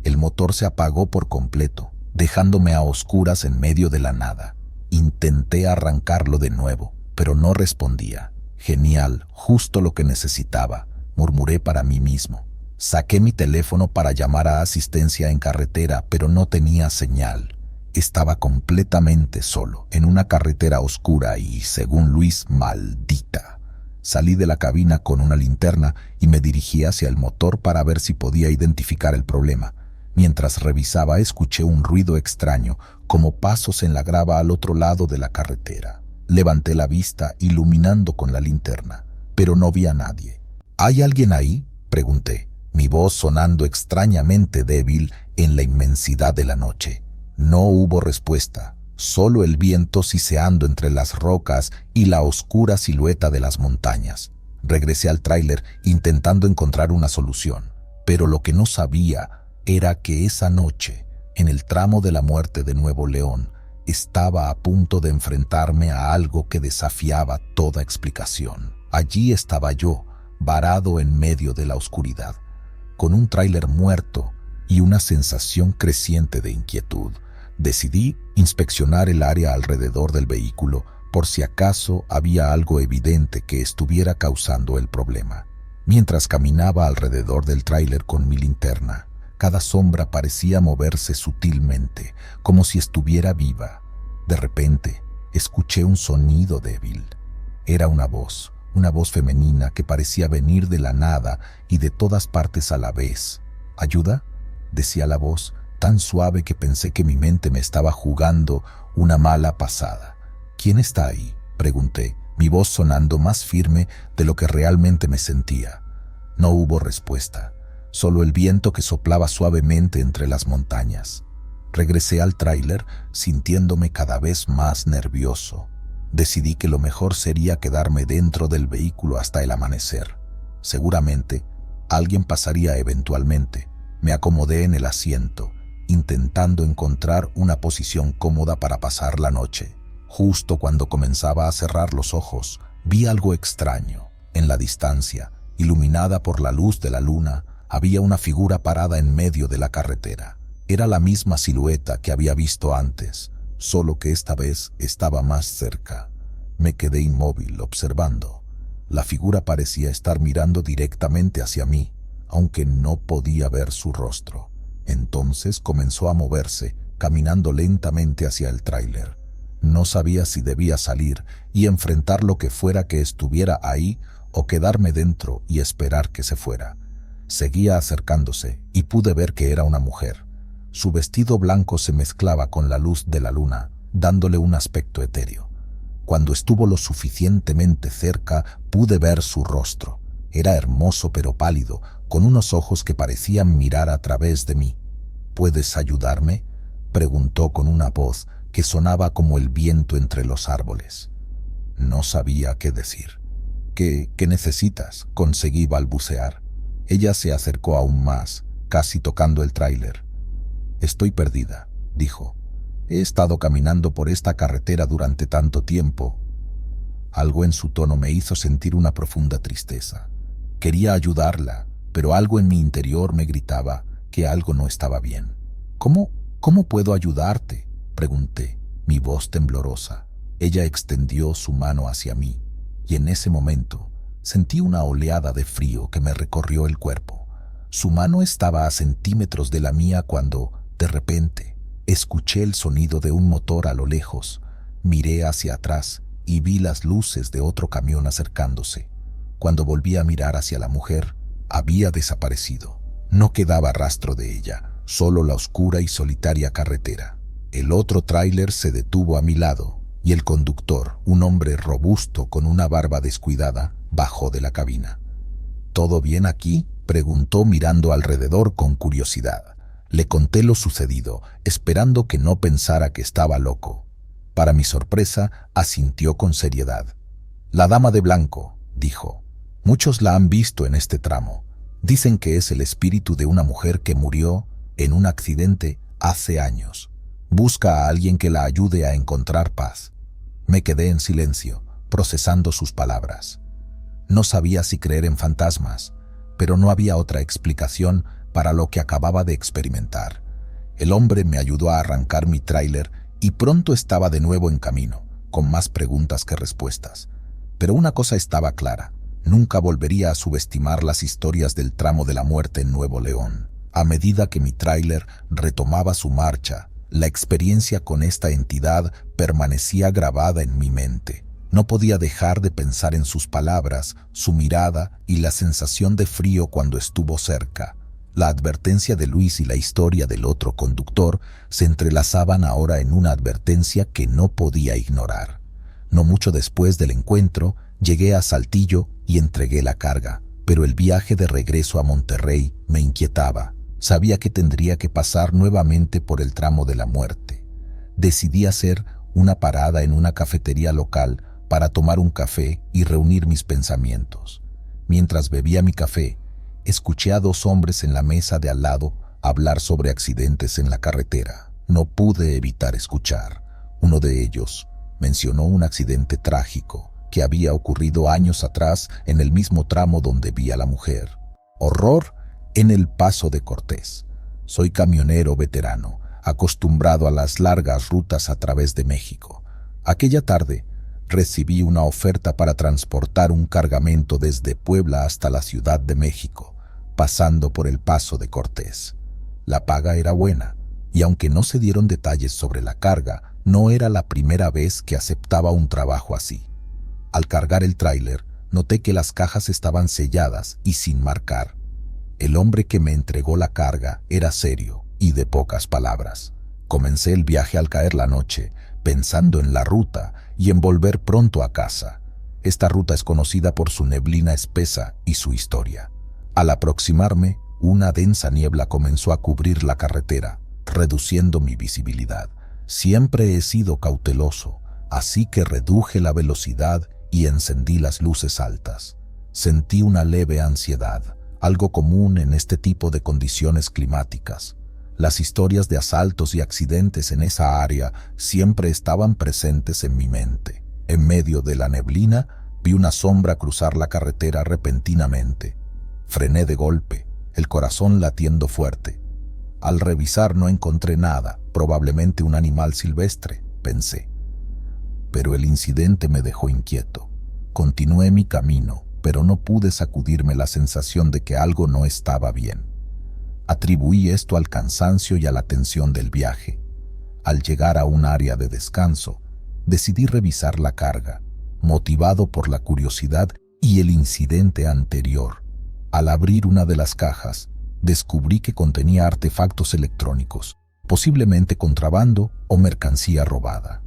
El motor se apagó por completo, dejándome a oscuras en medio de la nada. Intenté arrancarlo de nuevo, pero no respondía. Genial, justo lo que necesitaba, murmuré para mí mismo. Saqué mi teléfono para llamar a asistencia en carretera, pero no tenía señal. Estaba completamente solo, en una carretera oscura y, según Luis, maldita. Salí de la cabina con una linterna y me dirigí hacia el motor para ver si podía identificar el problema. Mientras revisaba, escuché un ruido extraño, como pasos en la grava al otro lado de la carretera. Levanté la vista, iluminando con la linterna, pero no vi a nadie. ¿Hay alguien ahí?, pregunté, mi voz sonando extrañamente débil en la inmensidad de la noche. No hubo respuesta, solo el viento siseando entre las rocas y la oscura silueta de las montañas. Regresé al tráiler intentando encontrar una solución, pero lo que no sabía era que esa noche, en el tramo de la muerte de Nuevo León, estaba a punto de enfrentarme a algo que desafiaba toda explicación. Allí estaba yo, varado en medio de la oscuridad, con un tráiler muerto y una sensación creciente de inquietud. Decidí inspeccionar el área alrededor del vehículo por si acaso había algo evidente que estuviera causando el problema. Mientras caminaba alrededor del tráiler con mi linterna, cada sombra parecía moverse sutilmente, como si estuviera viva. De repente, escuché un sonido débil. Era una voz femenina que parecía venir de la nada y de todas partes a la vez. ¿Ayuda?, decía la voz, tan suave que pensé que mi mente me estaba jugando una mala pasada. ¿Quién está ahí?, pregunté, mi voz sonando más firme de lo que realmente me sentía. No hubo respuesta, solo el viento que soplaba suavemente entre las montañas. Regresé al tráiler sintiéndome cada vez más nervioso. Decidí que lo mejor sería quedarme dentro del vehículo hasta el amanecer. Seguramente, alguien pasaría eventualmente. Me acomodé en el asiento, intentando encontrar una posición cómoda para pasar la noche. Justo cuando comenzaba a cerrar los ojos, Vi algo extraño. En la distancia, iluminada por la luz de la luna, había una figura parada en medio de la carretera. Era la misma silueta que había visto antes, solo que esta vez estaba más cerca. Me quedé inmóvil observando. La figura parecía estar mirando directamente hacia mí, aunque no podía ver su rostro. Entonces comenzó a moverse, caminando lentamente hacia el tráiler. No sabía si debía salir y enfrentar lo que fuera que estuviera ahí o quedarme dentro y esperar que se fuera. Seguía acercándose y pude ver que era una mujer. Su vestido blanco se mezclaba con la luz de la luna, dándole un aspecto etéreo. Cuando estuvo lo suficientemente cerca, pude ver su rostro. Era hermoso pero pálido, con unos ojos que parecían mirar a través de mí. ¿Puedes ayudarme?, preguntó con una voz que sonaba como el viento entre los árboles. No sabía qué decir. ¿Qué necesitas?, conseguí balbucear. Ella se acercó aún más, casi tocando el tráiler. Estoy perdida, dijo. He estado caminando por esta carretera durante tanto tiempo. Algo en su tono me hizo sentir una profunda tristeza. Quería ayudarla, pero algo en mi interior me gritaba que algo no estaba bien. ¿Cómo puedo ayudarte?, pregunté, mi voz temblorosa. Ella extendió su mano hacia mí, y en ese momento sentí una oleada de frío que me recorrió el cuerpo. Su mano estaba a centímetros de la mía cuando, de repente, escuché el sonido de un motor a lo lejos. Miré hacia atrás y vi las luces de otro camión acercándose. Cuando volví a mirar hacia la mujer, había desaparecido. No quedaba rastro de ella, solo la oscura y solitaria carretera. El otro tráiler se detuvo a mi lado y el conductor, un hombre robusto con una barba descuidada, bajó de la cabina. ¿Todo bien aquí?, preguntó mirando alrededor con curiosidad. Le conté lo sucedido, esperando que no pensara que estaba loco. Para mi sorpresa, asintió con seriedad. La dama de blanco, dijo. Muchos la han visto en este tramo. Dicen que es el espíritu de una mujer que murió en un accidente hace años. Busca a alguien que la ayude a encontrar paz. Me quedé en silencio, procesando sus palabras. No sabía si creer en fantasmas, pero no había otra explicación para lo que acababa de experimentar. El hombre me ayudó a arrancar mi tráiler y pronto estaba de nuevo en camino, con más preguntas que respuestas. Pero una cosa estaba clara: nunca volvería a subestimar las historias del tramo de la muerte en Nuevo León. A medida que mi tráiler retomaba su marcha, la experiencia con esta entidad permanecía grabada en mi mente. No podía dejar de pensar en sus palabras, su mirada y la sensación de frío cuando estuvo cerca. La advertencia de Luis y la historia del otro conductor se entrelazaban ahora en una advertencia que no podía ignorar. No mucho después del encuentro, llegué a Saltillo y entregué la carga, pero el viaje de regreso a Monterrey me inquietaba. Sabía que tendría que pasar nuevamente por el tramo de la muerte. Decidí hacer una parada en una cafetería local para tomar un café y reunir mis pensamientos. Mientras bebía mi café, escuché a dos hombres en la mesa de al lado hablar sobre accidentes en la carretera. No pude evitar escuchar. Uno de ellos mencionó un accidente trágico que había ocurrido años atrás en el mismo tramo donde vi a la mujer. Horror en el Paso de Cortés. Soy camionero veterano, acostumbrado a las largas rutas a través de México. Aquella tarde recibí una oferta para transportar un cargamento desde Puebla hasta la Ciudad de México, pasando por el Paso de Cortés. La paga era buena, y aunque no se dieron detalles sobre la carga, no era la primera vez que aceptaba un trabajo así. Al cargar el tráiler, noté que las cajas estaban selladas y sin marcar. El hombre que me entregó la carga era serio y de pocas palabras. Comencé el viaje al caer la noche, pensando en la ruta y en volver pronto a casa. Esta ruta es conocida por su neblina espesa y su historia. Al aproximarme, una densa niebla comenzó a cubrir la carretera, reduciendo mi visibilidad. Siempre he sido cauteloso, así que reduje la velocidad y encendí las luces altas. Sentí una leve ansiedad, algo común en este tipo de condiciones climáticas. Las historias de asaltos y accidentes en esa área siempre estaban presentes en mi mente. En medio de la neblina, Vi una sombra cruzar la carretera repentinamente. Frené de golpe, el corazón latiendo fuerte. Al revisar no encontré nada, probablemente un animal silvestre, pensé. Pero el incidente me dejó inquieto. Continué mi camino, pero no pude sacudirme la sensación de que algo no estaba bien. Atribuí esto al cansancio y a la tensión del viaje. Al llegar a un área de descanso, decidí revisar la carga, motivado por la curiosidad y el incidente anterior. Al abrir una de las cajas, descubrí que contenía artefactos electrónicos, posiblemente contrabando o mercancía robada.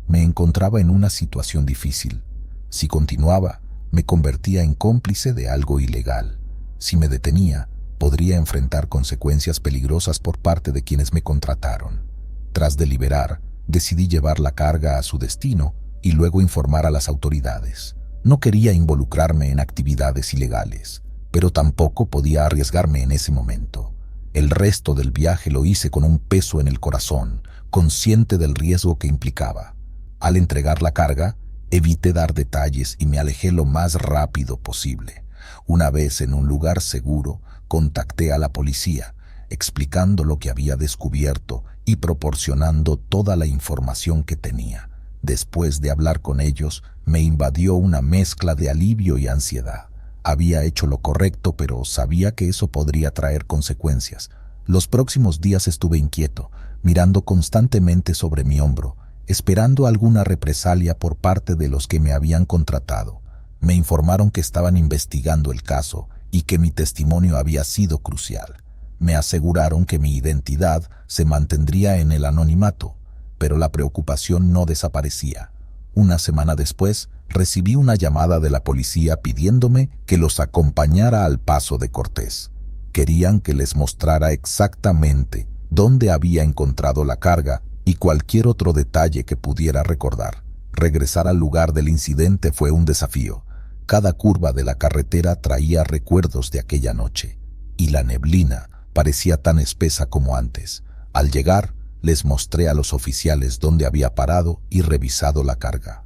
Me encontraba en una situación difícil. Si continuaba, me convertía en cómplice de algo ilegal. Si me detenía, podría enfrentar consecuencias peligrosas por parte de quienes me contrataron. Tras deliberar, decidí llevar la carga a su destino y luego informar a las autoridades. No quería involucrarme en actividades ilegales, pero tampoco podía arriesgarme en ese momento. El resto del viaje lo hice con un peso en el corazón, consciente del riesgo que implicaba. Al entregar la carga, evité dar detalles y me alejé lo más rápido posible. Una vez en un lugar seguro, contacté a la policía, explicando lo que había descubierto y proporcionando toda la información que tenía. Después de hablar con ellos, me invadió una mezcla de alivio y ansiedad. Había hecho lo correcto, pero sabía que eso podría traer consecuencias. Los próximos días estuve inquieto, mirando constantemente sobre mi hombro, esperando alguna represalia por parte de los que me habían contratado. Me informaron que estaban investigando el caso y que mi testimonio había sido crucial. Me aseguraron que mi identidad se mantendría en el anonimato, pero la preocupación no desaparecía. Una semana después, recibí una llamada de la policía pidiéndome que los acompañara al Paso de Cortés. Querían que les mostrara exactamente dónde había encontrado la carga y cualquier otro detalle que pudiera recordar. Regresar al lugar del incidente fue un desafío. Cada curva de la carretera traía recuerdos de aquella noche, y la neblina parecía tan espesa como antes. Al llegar, les mostré a los oficiales dónde había parado y revisado la carga.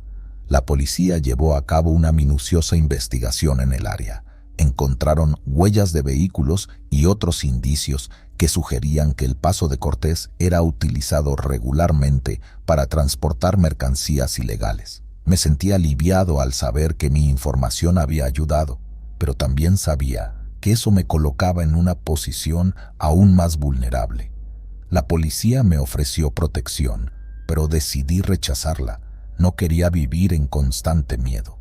La policía llevó a cabo una minuciosa investigación en el área. Encontraron huellas de vehículos y otros indicios que sugerían que el Paso de Cortés era utilizado regularmente para transportar mercancías ilegales. Me sentí aliviado al saber que mi información había ayudado, pero también sabía que eso me colocaba en una posición aún más vulnerable. La policía me ofreció protección, pero decidí rechazarla. No quería vivir en constante miedo.